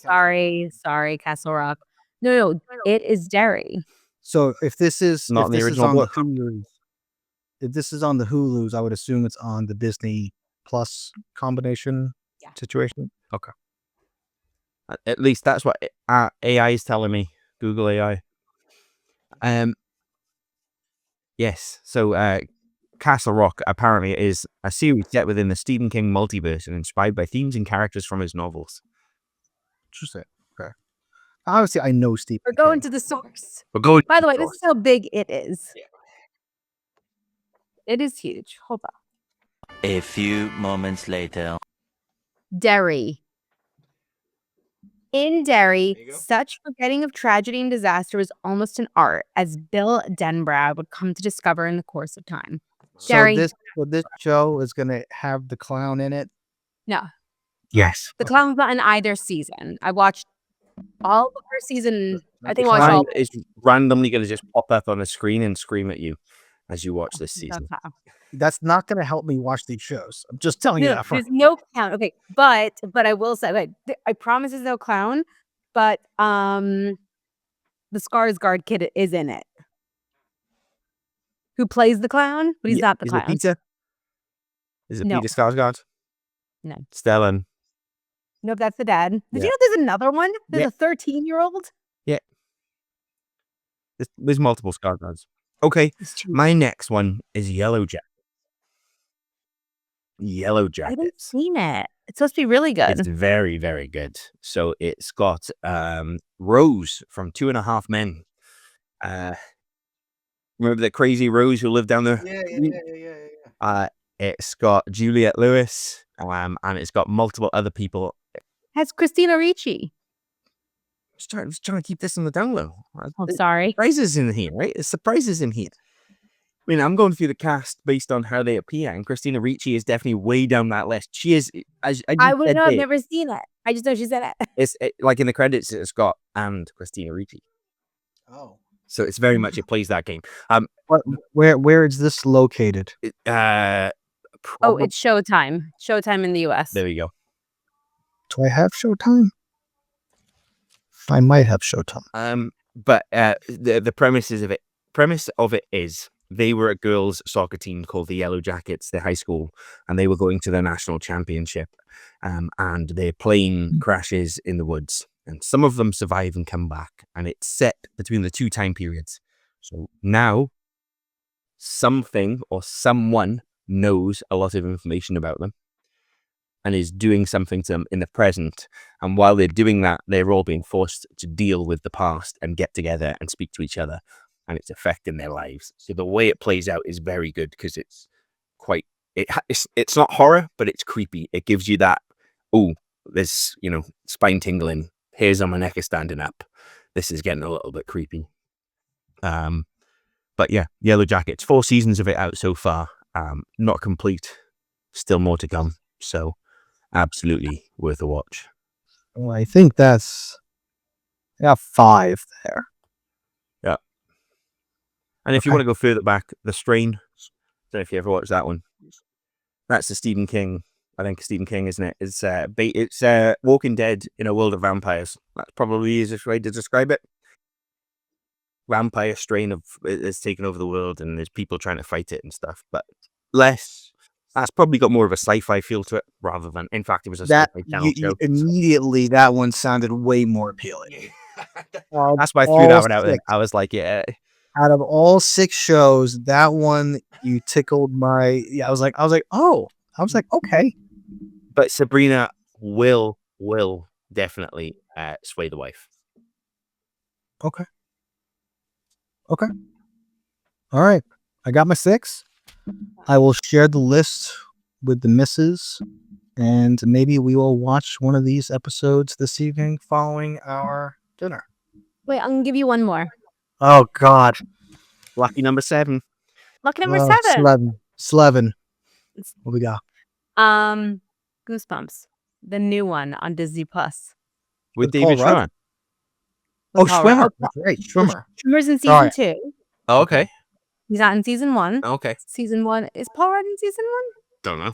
Sorry, Castle Rock. No, it is Derry. So if this is Not if in the this is original on book. the Hulus, if this is on the Hulus, I would assume it's on the Disney Plus combination Yeah. situation. Okay. At least that's what AI is telling me. Google AI. Yes. So Castle Rock apparently is a series set within the Stephen King multiverse and inspired by themes and characters from his novels. Interesting. Okay. Obviously, I know Stephen We're going King. to the source. But go. By the way, this is how big it is. Yeah. It is huge. Hold on. A few moments later. Derry. In Derry, There you go. such forgetting of tragedy and disaster was almost an art, as Bill Denbrad would come to discover in the course of time. So Derry. this show is gonna have the clown in it. No, Yes. the clown's not in either season. I watched all of the first season. I think I watched Clown all. is randomly going to just pop up on a screen and scream at you as you watch this season. That's not gonna help me watch these shows. I'm just telling you No, that. there's no clown. Okay, but I will say, okay, I promise there's no clown, but the Skarsgård kid is in it. Who plays the clown? But he's not the Is clown. it Peter? Is it No. Peter Skarsgård? No. Stellan. Nope, that's the dad. Did Yeah. you know there's another one? There's Yeah. a 13-year-old. There's multiple Skarsgårds. Okay, my next one is Yellow Jacket. Yellow I haven't Jackets. seen it. It's supposed to be really good. It's very, very good. So it's got Rose from 2.5 Men. Remember the crazy Rose who lived down there? Yeah. It's got Juliette Lewis, and it's got multiple other people. Has Christina Ricci. Just trying to keep this on the down low. Oh, sorry. Surprises in here, right? There's surprises in here. I mean, I'm going through the cast based on how they appear, and Christina Ricci is definitely way down that list. She is. I would know. I've never seen it. I just know she's in it. It's like in the credits, it's got and Christina Ricci. Oh. So it's very much it plays that game. Where is this located? Oh, it's Showtime. Showtime in the U.S. There we go. Do I have Showtime? I might have Showtime. But the premise of it is they were a girls' soccer team called the Yellow Jackets, their high school, and they were going to the national championship. And their plane crashes in the woods, and some of them survive and come back. And it's set between the 2 time periods. So now something or someone knows a lot of information about them and is doing something to them in the present. And while they're doing that, they're all being forced to deal with the past and get together and speak to each other, and it's affecting their lives. So the way it plays out is very good because it's quite, it's not horror, but it's creepy. It gives you that, oh, there's, spine tingling. Hairs on my neck is standing up. This is getting a little bit creepy. But yeah, Yellow Jackets, 4 seasons of it out so far. Not complete, still more to come. So absolutely worth a watch. Well, I think that's 5 there. Yeah. And if you Okay. want to go further back, The Strain. Don't know if you ever watched that one. That's the Stephen King. I think Stephen King, isn't it? It's Walking Dead in a world of vampires. That's probably the easiest way to describe it. Vampire strain is taken over the world, and there's people trying to fight it and stuff. But that's probably got more of a sci-fi feel to it, rather than. In fact, it was a sci-fi channel show. Immediately, that one sounded way more appealing. That's why I threw that one out there. I was like, yeah. Out of all 6 shows, that one you tickled my. Yeah, I was like, oh, okay. But Sabrina will definitely sway the wife. Okay. All right. I got my 6. I will share the list with the missus, and maybe we will watch one of these episodes this evening following our dinner. Wait, I'm gonna give you one more. Oh, God. Lucky number 7. Lucky number 7. Slevin. What we got? Goosebumps, the new one on Disney Plus. With Paul David Rudd? Schwimmer. Oh, Schwimmer. That's right, Schwimmer. Schwimmer's in Sorry. season 2. Oh, okay. He's not in season 1. Okay. Season 1 is Paul Rudd in season 1? Don't know.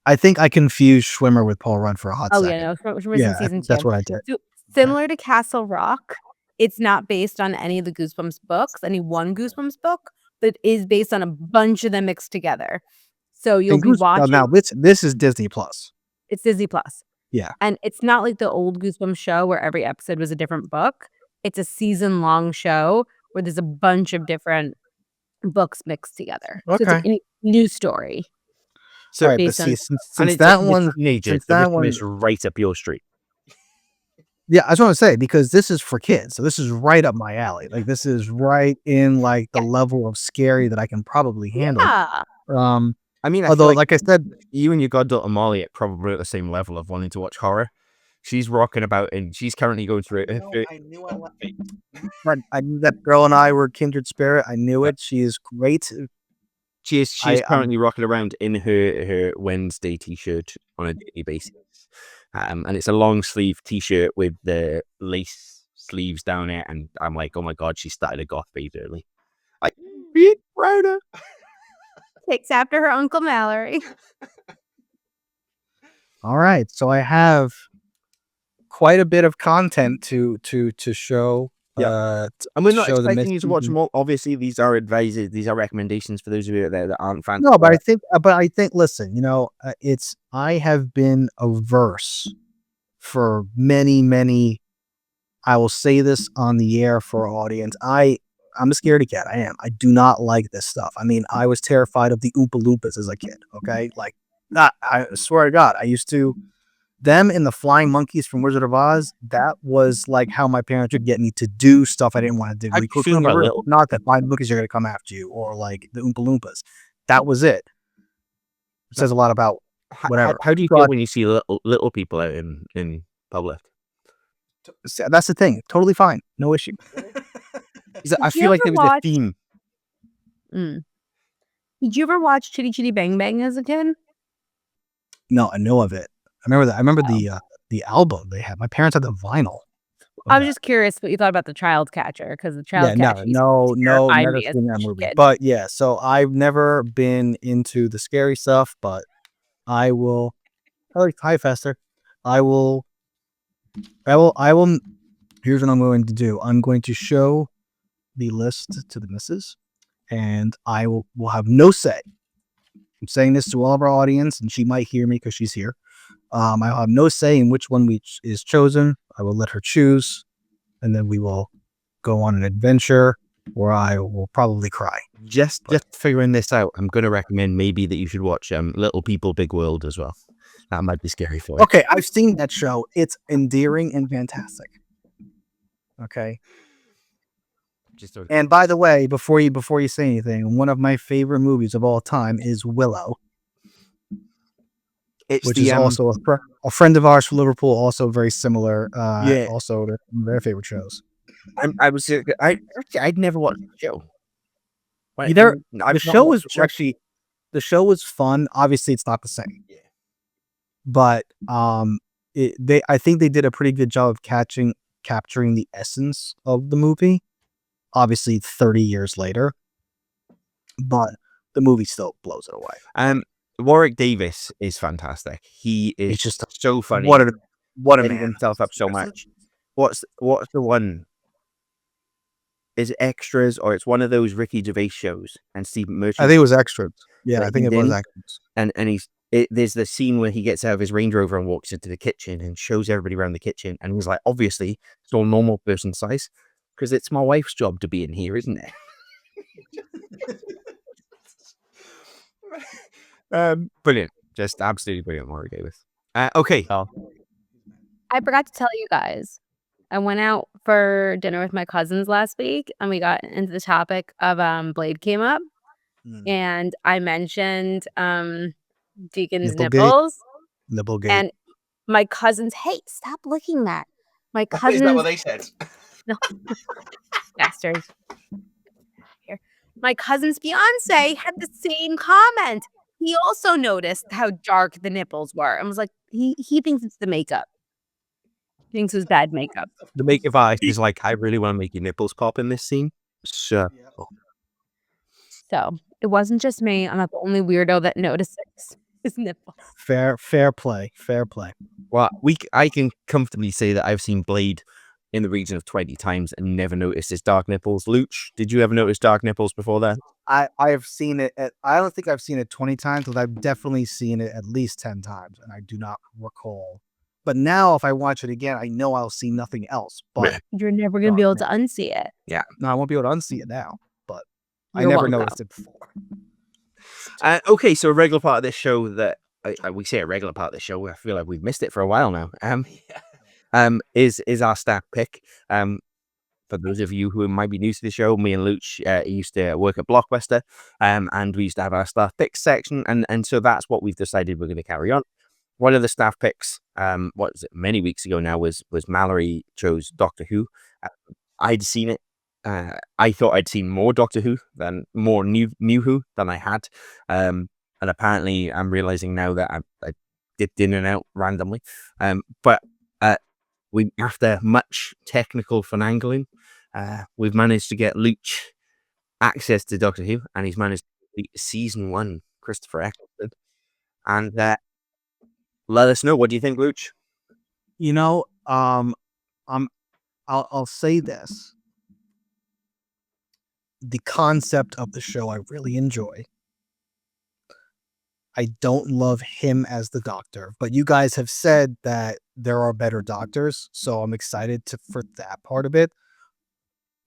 I think I confused Schwimmer with Paul Rudd for a hot second. Yeah, no, Schwimmer's in season 2. That's what I did. So, similar to Castle Rock, it's not based on any of the Goosebumps books, any one Goosebumps book, but it is based on a bunch of them mixed together. So you'll be watching. Now this is Disney Plus. It's Disney Plus. Yeah. And it's not like the old Goosebumps show where every episode was a different book. It's a season-long show where there's a bunch of different books mixed together. So it's a new story. So, right, but see, since that one is right up your street. Yeah, I just want to say, because this is for kids, so this is right up my alley. Like, this is right in like the level of scary that I can probably handle. Yeah. I mean, although, like I said, you and your goddaughter Molly are probably at the same level of wanting to watch horror. She's rocking about, and she's currently going through it. I knew that girl and I were kindred spirit. I knew it. She is great. She's currently rocking around in her Wednesday t-shirt on a daily basis. And it's a long sleeve t-shirt with the lace sleeves down it. And I'm like, oh my God, she started a goth phase early. Like, be prouder. Takes after her Uncle Mallory. All right. So I have quite a bit of content to show. Yeah. And we're not expecting you to watch them all. Obviously, these are advices, these are recommendations for those of you out there that aren't fans. No, but I think, listen, I have been averse for many, I will say this on the air for our audience. I'm a scaredy cat. I am. I do not like this stuff. I mean, I was terrified of the Oompa Loompas as a kid. Okay. Like, I swear to God, I used to. Them and the flying monkeys from Wizard of Oz, that was like how my parents would get me to do stuff I didn't want to do. Not that flying monkeys are going to come after you, or like the Oompa Loompas. That was it. It says a lot about whatever. How do you feel when you see little people out in public? That's the thing. Totally fine. No issue. I feel like there was a theme. Did you ever watch Chitty Chitty Bang Bang as a kid? No, I know of it. I remember that. I remember the album they had. My parents had the vinyl. I was just curious what you thought about the Child Catcher, because the Child Catcher. No, never seen that movie. But yeah, so I've never been into the scary stuff, but I will. Hi, Fester. I will. Here's what I'm going to do. I'm going to show the list to the missus, and I will have no say. I'm saying this to all of our audience, and she might hear me because she's here. I'll have no say in which one is chosen. I will let her choose, and then we will go on an adventure where I will probably cry. Just figuring this out, I'm going to recommend maybe that you should watch Little People, Big World as well. That might be scary for you. Okay, I've seen that show. It's endearing and fantastic. Okay. And by the way, before you say anything, one of my favorite movies of all time is Willow. Which is also a friend of ours from Liverpool, also very similar. Also, they're their favorite shows. I'd never watched the show. Either I've the not show watched was actually the show was fun. Obviously, it's not the same. Yeah. But I think they did a pretty good job of capturing the essence of the movie. Obviously, 30 years later, but the movie still blows it away. Warwick Davis is fantastic. He is He's just so funny. what a Setting man. himself up so much. What's the one? Is it Extras or it's one of those Ricky Gervais shows? And Stephen Merchant. I think it was Extras. Yeah, that I think he's it was in. Extras. And there's the scene where he gets out of his Range Rover and walks into the kitchen and shows everybody around the kitchen. And he's like, obviously, it's all normal person size because it's my wife's job to be in here, isn't it? Brilliant. Just absolutely brilliant, Warwick Davis. Okay. I forgot to tell you guys. I went out for dinner with my cousins last week, and we got into the topic of Blade came up, and I mentioned Deacon's Nipplegate? nipples, Nipplegate. and my cousins, hey, stop licking that. My Is that cousins, what they said? no, bastards. Here, my cousin's fiance had the same comment. He also noticed how dark the nipples were, and was like, he thinks it's the makeup. He thinks it was bad makeup. The makeup artist is like, I really want to make your nipples pop in this scene. So, So it wasn't just me. I'm not the only weirdo that notices his nipples. Fair play. well, I can comfortably say that I've seen Blade in the region of 20 times and never noticed his dark nipples. Luch, did you ever notice dark nipples before that? I have seen it. I don't think I've seen it 20 times, but I've definitely seen it at least 10 times, and I do not recall. But now, if I watch it again, I know I'll see nothing else. But You're never gonna be able to unsee it. no, I won't be able to unsee it now. But I You're never welcome. noticed it before. Okay, so a regular part of this show that we say a regular part of this show. I feel like we've missed it for a while now. Is our staff pick. For those of you who might be new to the show, me and Luch used to work at Blockbuster, and we used to have our staff picks section, and so that's what we've decided we're going to carry on. One of the staff picks, many weeks ago now, was Mallory chose Doctor Who. I'd seen it. I thought I'd seen more Doctor Who than more new Who than I had, and apparently I'm realizing now that I dipped in and out randomly. But we, after much technical finagling, we've managed to get Luch access to Doctor Who, and he's managed to complete season 1, Christopher Eccleston, and let us know. What do you think, Luch? You know, I'll say this. The concept of the show I really enjoy. I don't love him as the Doctor, but you guys have said that there are better Doctors, so I'm excited for that part of it.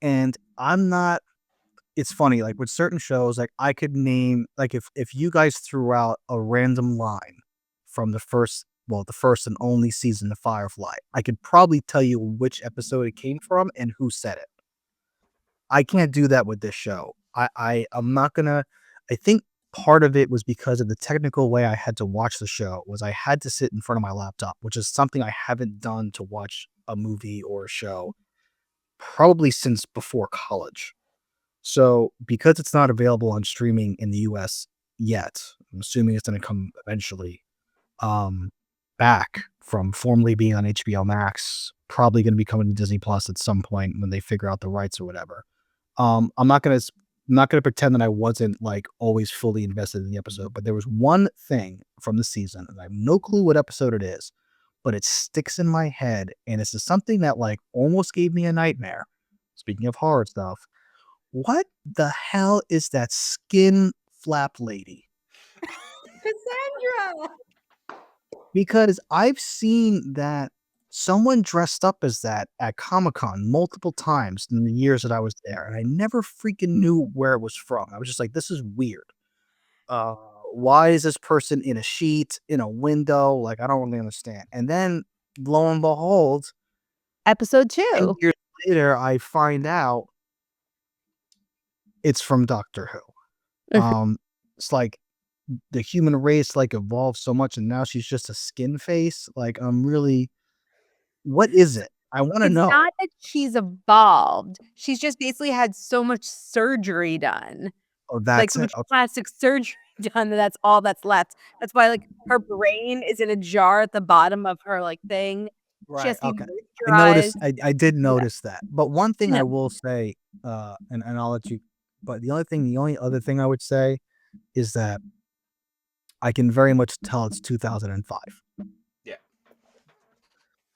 And I'm not. It's funny, like with certain shows, like I could name, like if you guys threw out a random line from the first and only season of Firefly, I could probably tell you which episode it came from and who said it. I can't do that with this show. I'm not gonna. I think part of it was because of the technical way I had to watch the show. Was I had to sit in front of my laptop, which is something I haven't done to watch a movie or a show probably since before college. So because it's not available on streaming in the US yet, I'm assuming it's going to come eventually back from formerly being on HBO Max, probably going to be coming to Disney Plus at some point when they figure out the rights or whatever. I'm not going to pretend that I wasn't like always fully invested in the episode, but there was one thing from the season, and I have no clue what episode it is, but it sticks in my head, and it's just something that like almost gave me a nightmare. Speaking of horror stuff, what the hell is that skin flap lady? Cassandra! Because I've seen that someone dressed up as that at Comic-Con multiple times in the years that I was there, and I never freaking knew where it was from. I was just like, this is weird. Why is this person in a sheet, in a window? Like, I don't really understand. And then, lo and behold, Episode 10 2. years later, I find out it's from Doctor Who. It's like the human race like evolved so much, and now she's just a skin face. Like, what is it? I want to It's know. not that she's evolved. She's just basically had so much surgery done. Oh, Like that's so it. much Okay. plastic surgery done that's all that's left. That's why like her brain is in a jar at the bottom of her like thing. She has Right. to be Okay. I moisturized. noticed. I did Yeah. notice that. But one thing I I know. will say, and I'll let you. But the only other thing I would say is that I can very much tell it's 2005. Yeah.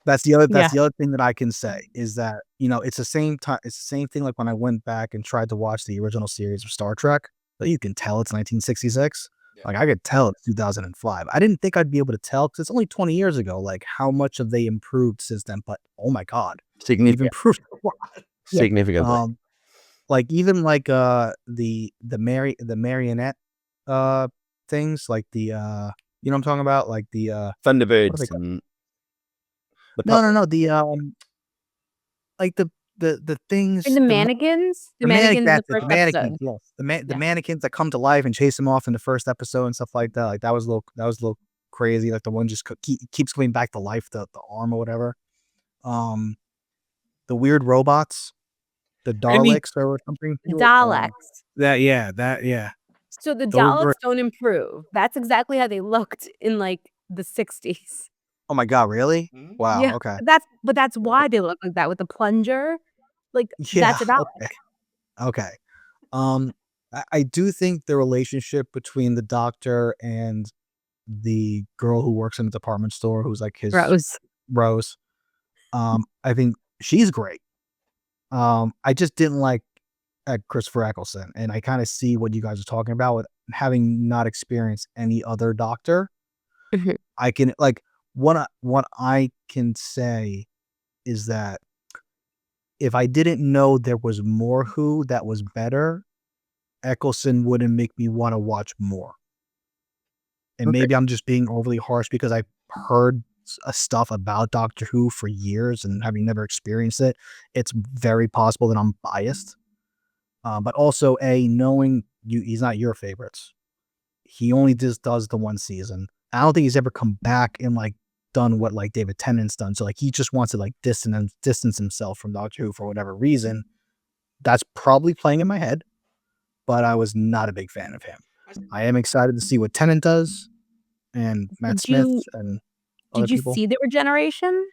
That's the other Yeah. thing that I can say is that, you know, it's the same time. It's the same thing like when I went back and tried to watch the original series of Star Trek. But you can tell it's 1966. Yeah. Like I could tell it's 2005. I didn't think I'd be able to tell because it's only 20 years ago. Like how much have they improved since then? But oh my god, they've Significant. improved a lot. Yeah. Significantly. Like even like the marionette things like the you know what I'm talking about, like the what are they Thunderbirds called? and the No, the like the things, And the mannequins? The the mannequins, mannequins in the that's it, first the mannequins, episode. yes, the Yeah. mannequins that come to life and chase him off in the first episode and stuff like that. Like that was a little crazy. Like the one just keeps coming back to life, the arm or whatever. The weird robots, the I mean, Daleks or something. The Daleks. Yeah. So the Those were. Daleks don't improve. That's exactly how they looked in like the 60s. Oh my god, really? Mhm. Wow. Yeah. Okay. That's why they look like that with the plunger. Like Yeah. that's a Dalek. Okay. I do think the relationship between the doctor and the girl who works in the department store, who's like his Rose. I think she's great. I just didn't like Christopher Eccleston, and I kind of see what you guys are talking about with having not experienced any other doctor. Mhm. I can like what I can say is that if I didn't know there was more Who that was better, Eccleston wouldn't make me want to watch more. And Okay. maybe I'm just being overly harsh because I've heard stuff about Doctor Who for years and having never experienced it. It's very possible that I'm biased. But also, knowing he's not your favorites. He only just does the one season. I don't think he's ever come back and like done what like David Tennant's done. So like he just wants to like distance himself from Doctor Who for whatever reason. That's probably playing in my head, but I was not a big fan of him. I am excited to see what Tennant does and Matt Smith and other Did you people. see the regeneration?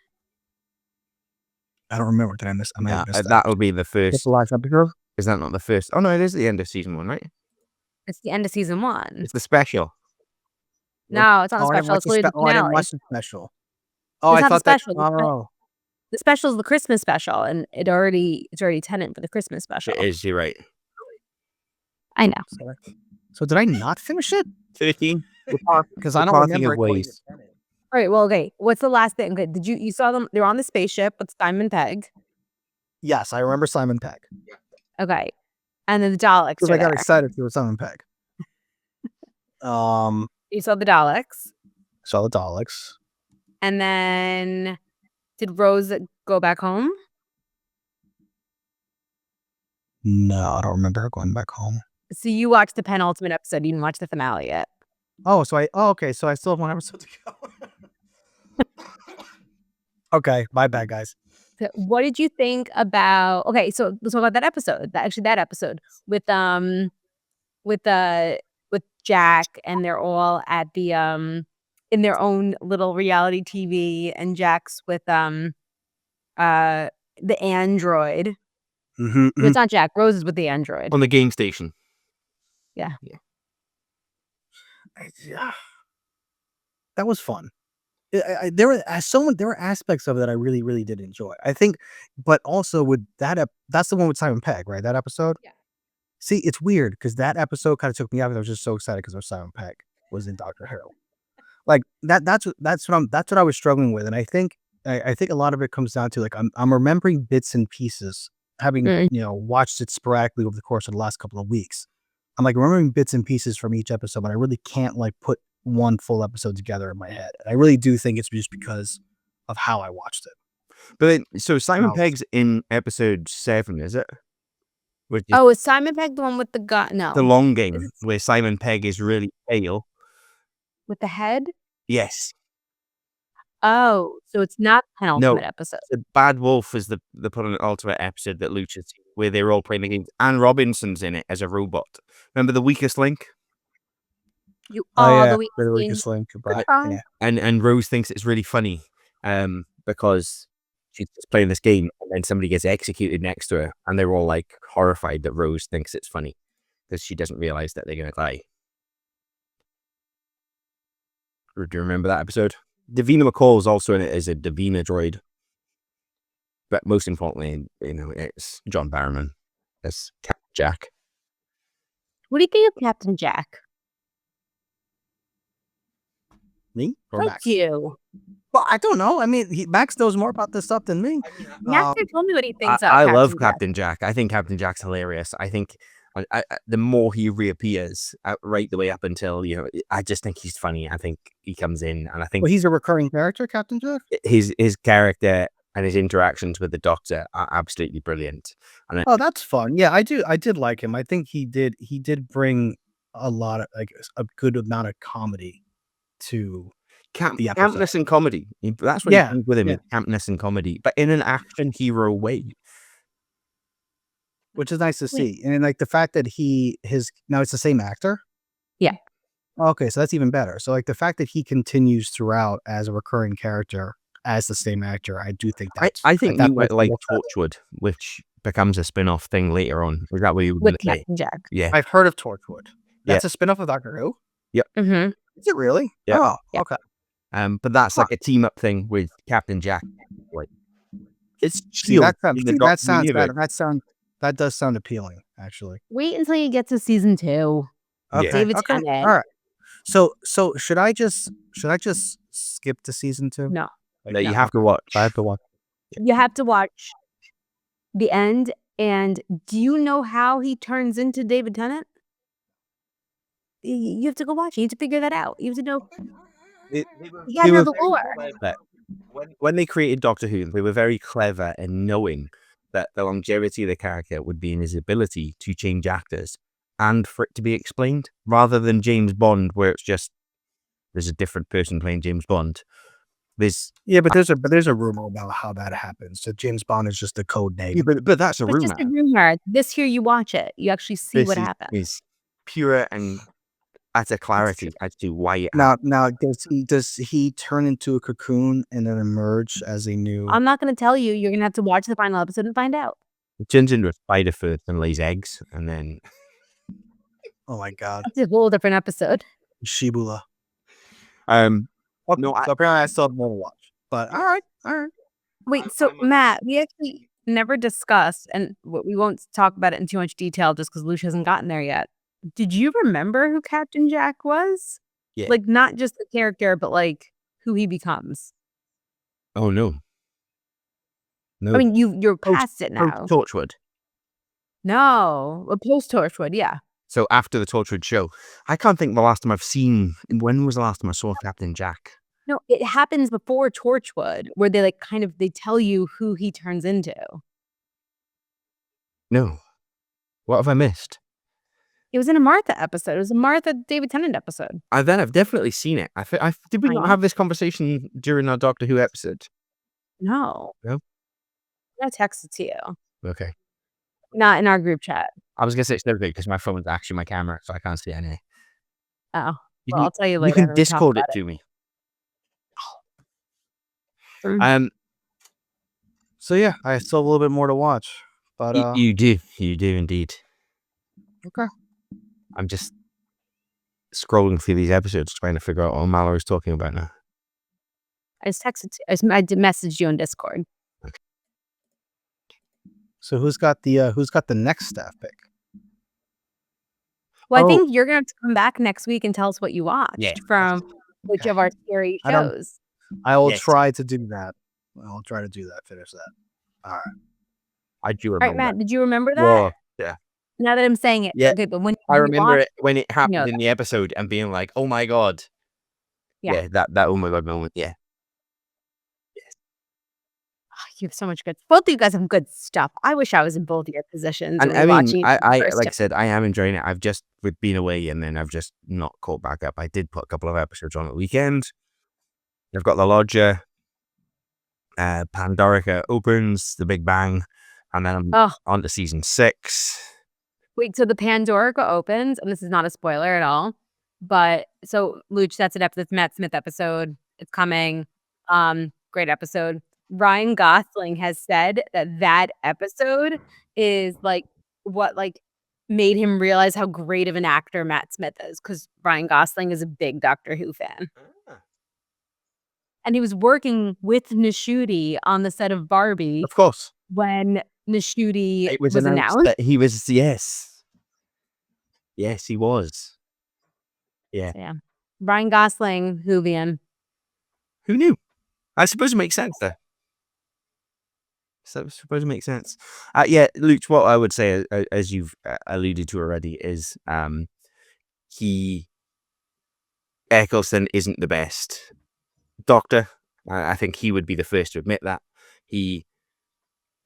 I don't remember. Did I miss? I might have missed that. That'll be the What's first. the last episode? Is that not the first? Oh no, it is the end of season 1, right? It's the end of season 1. It's the special. No, it's not Oh, the I didn't special. watch It's literally the I didn't finale. watch the special. Oh, It's I not the thought that. special. Oh, The special is the Christmas special, and it's already Tennant for the Christmas special. It is. You're right. I know. so did I not finish it? 13. Because I don't remember it going to Tennant. All right. Well, okay. What's the last thing? Okay, did you saw them? They're on the spaceship with Simon Pegg. Yes, I remember Simon Pegg. Okay, and then the Daleks Because are I got there. excited for Simon Pegg. You saw the Daleks, Saw the Daleks. and then did Rose go back home? No, I don't remember her going back home. So you watched the penultimate episode. You didn't watch the finale yet. Oh, okay. So I still have one episode to go. Okay, my bad, guys. So what did you think about? Okay, so let's talk about that episode. That episode with Jack, and they're all at the in their own little reality TV, and Jack's with the android. Mm-hmm, No, it's not Jack. Rose is with the android. On the game station. Yeah. That was fun. There were aspects of it that I really, really did enjoy. I think, but also with that, that's the one with Simon Pegg, right? That episode. Yeah. See, it's weird because that episode kind of took me out. I was just so excited because Simon Pegg was in Doctor Who. Like that's what I was struggling with, and I think a lot of it comes down to like I'm remembering bits and pieces, having watched it sporadically over the course of the last couple of weeks. I'm like remembering bits and pieces from each episode, but I really can't like put one full episode together in my head. And I really do think it's just because of how I watched it. But then, so Simon Pegg's in episode 7, is it? Is Simon Pegg the one with the gun? No, the long game where Simon Pegg is really pale with the head. Yes. Oh, so it's not the penultimate No. episode. The Bad Wolf is the penultimate episode that Luch has seen, where they're all playing the games. Anne Robinson's in it as a robot. Remember The Weakest Link? You Oh all yeah, the way the in. weakest link. But Fine. yeah, And Rose thinks it's really funny because she's just playing this game and then somebody gets executed next to her and they're all like horrified that Rose thinks it's funny because she doesn't realize that they're going to die. Do you remember that episode? Davina McCall is also in it as a Davina droid. But most importantly, it's John Barrowman as Captain Jack. What do you think of Captain Jack? me or Thank Max? you. Well, I don't know. I mean, Max knows more about this stuff than me. Master told me what he thinks of I love Jack. Captain Jack. I think Captain Jack's hilarious. I think the more he reappears, right the way up until, I just think he's funny. I think he comes in and I think Well, he's a recurring character, Captain Jack. his character and his interactions with the Doctor are absolutely brilliant. And Oh, that's fun. Yeah, I did like him. I think he did bring a lot of a good amount of comedy to the episode. campness and comedy. That's what Yeah, he brings with him, yeah. is campness and comedy, but in an action hero way. Which is nice to see. And like the fact that now it's the same actor. Yeah. Okay, so that's even better. So like the fact that he continues throughout as a recurring character as the same actor, I do think that's I think that you might works like better. Torchwood, which becomes a spin-off thing later on. Is that what you were going With to say? Captain Jack. Yeah. I've heard of Torchwood. That's a spin-off of Doctor Who? Mm-hmm. Is it really? Yeah. Oh, Yeah. okay. But that's like a team-up thing with Captain Jack. Like, it's See, chill that in the sounds Doctor universe. better. That does sound appealing, actually. Wait until you get to season 2. Yeah. Okay. David okay. Tennant. All right. So should I just skip to season 2? No. No, you have to watch. I have to watch. You have to watch the end. And do you know how he turns into David Tennant? You have to go watch it. You have to figure that out. You have to know. You gotta know the lore. When they created Doctor Who, they were very clever in knowing that the longevity of the character would be in his ability to change actors and for it to be explained, rather than James Bond, where it's just there's a different person playing James Bond. Yeah, but there's a rumor about how that happens. That James Bond is just a code name. Yeah, but that's a But rumor. just a rumor. This here, you watch it. You actually see what happens. Is pure and utter clarity as to why it Now does he turn into a cocoon and then emerge as a new? I'm not going to tell you. You're going to have to watch the final episode and find out. It turns into a spider first and lays eggs, and then Oh my god, It's a whole different episode. Shibula. no, So apparently I still have more to watch. But all right. Wait, so Matt, we actually never discussed, and we won't talk about it in too much detail just because Luch hasn't gotten there yet. Did you remember who Captain Jack was? Yeah. Like, not just the character, but like who he becomes. oh no. I mean, you're past it now. Torchwood. No, post Torchwood, yeah. So after the Torchwood show, I can't think the last time I've seen. When was the last time I saw Captain Jack? No, it happens before Torchwood, where they like they tell you who he turns into. No. What have I missed? It was in a Martha episode. It was a Martha David Tennant episode. I've definitely seen it. Did we I not know. have this conversation during our Doctor Who episode? No. No? I texted to you. Okay. Not in our group chat. I was gonna say it's no good because my phone is actually my camera, so I can't see any. Oh. You Well, I'll tell you later. You can when we talk Discord it about to me. Mm. So yeah, I still have a little bit more to watch. But You do indeed. okay. I'm just scrolling through these episodes trying to figure out what Mallory's talking about now. I just texted. I did message you on Discord. So who's got the next staff pick? Well, Oh. I think you're gonna have to come back next week and tell us what you watched from which of our scary I don't- shows. I will Yes. try to do that. I'll try to do that. Finish that. All right. I do All remember. right, Matt, did you remember that? Whoa, yeah. Now that I'm saying it, Yeah. okay, but when I you remember watched- it when it happened know in the episode and being like, "Oh my god!" Yeah. That oh my god moment. Yeah, you have so much good. Both of you guys have good stuff. I wish I was in both of your positions. and we I were mean, watching I first like I said, I am enjoying it. I've just been away and then I've just not caught back up. I did put a couple of episodes on at the weekend. I've got The Lodger, Pandorica opens, the Big Bang, and then I'm Oh, on to season 6. wait, so the Pandorica opens, and this is not a spoiler at all, but so Luch sets it up. This Matt Smith episode. It's coming. Great episode. Ryan Gosling has said that episode is like what made him realize how great of an actor Matt Smith is, because Ryan Gosling is a big Doctor Who fan. And he was working with Nishuti on the set of Barbie Of course. when Nishuti It was was announced announced. that he was, yes. Yes, he was. Yeah. So, yeah. Ryan Gosling, Whovian. Who knew? I suppose it makes sense, though. So I suppose it makes sense. Yeah, Luch, what I would say, as you've alluded to already, is Eccleston isn't the best Doctor. I think he would be the first to admit that. He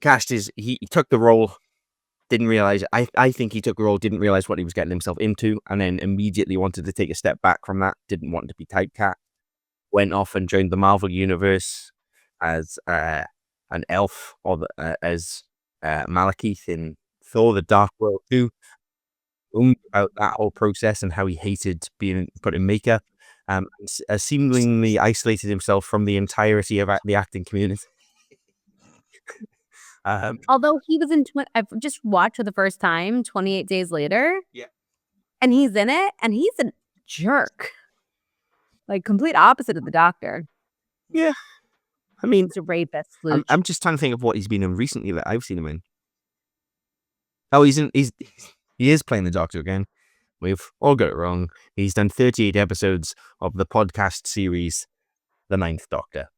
took the role, didn't realize. I think he took the role, didn't realize what he was getting himself into, and then immediately wanted to take a step back from that. Didn't want to be typecast. Went off and joined the Marvel universe as an elf, or as Malekith in Thor: The Dark World 2. About that whole process and how he hated being put in makeup. Seemingly isolated himself from the entirety of the acting community. Although he was in, I've just watched for the first time 28 Days Later. Yeah. And he's in it, and he's a jerk. Like, complete opposite of the Doctor. Yeah. I mean, He's a rapist, Luch. I'm just trying to think of what he's been in recently that I've seen him in. Oh, he is playing the Doctor again. We've all got it wrong. He's done 38 episodes of the podcast series, The Ninth Doctor.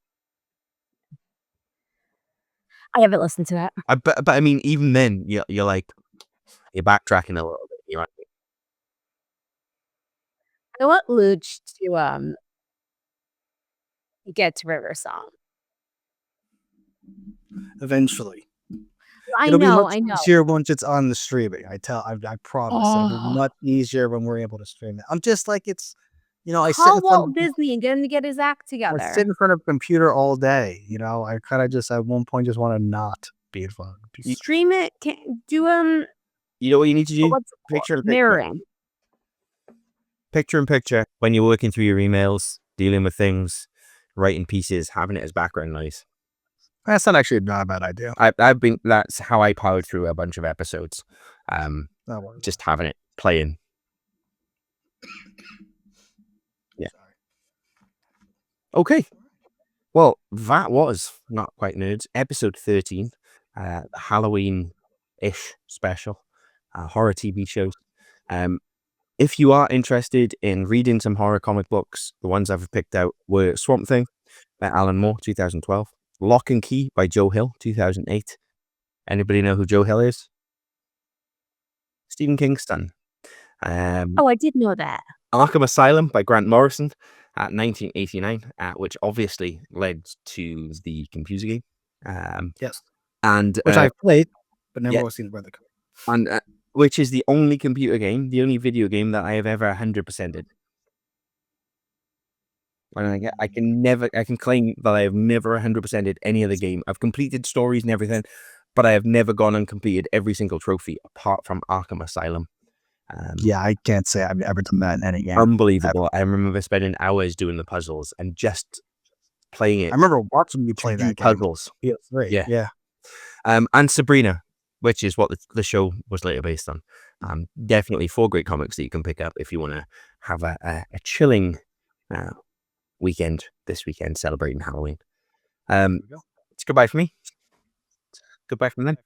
I haven't listened to it. But I mean, even then, you're backtracking a little bit. You're right. I want Luch to get to River Song. Eventually. I It'll be know. much easier once it's on the streaming. I promise. It'll be much easier when we're able to stream it. I'm just like, it's, I sit Call in front Walt of Disney and get him to get his act I together. sit in front of a computer all day. I kind of just at one point just want to not be in front of a computer. Stream it. Do You know what you need to do? what's it Picture called? in picture. Mirroring. Picture in picture when you're working through your emails, dealing with things, writing pieces, having it as background noise. That's not actually not a bad idea. That's how I powered through a bunch of episodes. Just having it playing. Yeah. Okay. Well, that was Not Quite Nerds, episode 13, the Halloween-ish special, horror TV shows. If you are interested in reading some horror comic books, the ones I've picked out were Swamp Thing by Alan Moore, 2012. Lock and Key by Joe Hill, 2008. Anybody know who Joe Hill is? Stephen King's son. Oh, I did know that. Arkham Asylum by Grant Morrison, 1989, which obviously led to the computer game. Yes. And which I've played, but never yeah. seen where the and which is the only computer game, the only video game that I have ever 100%ed. And I can claim that I have never 100%ed any other game. I've completed stories and everything, but I have never gone and completed every single trophy apart from Arkham Asylum. Yeah, I can't say I've ever done that in any game. Unbelievable. I remember spending hours doing the puzzles and just playing it. I remember watching you play that game. Puzzles. PS3. Yeah. And Sabrina, which is what the show was later based on. Definitely 4 great comics that you can pick up if you want to have a chilling weekend this weekend celebrating Halloween. It's goodbye from me. Goodbye from them.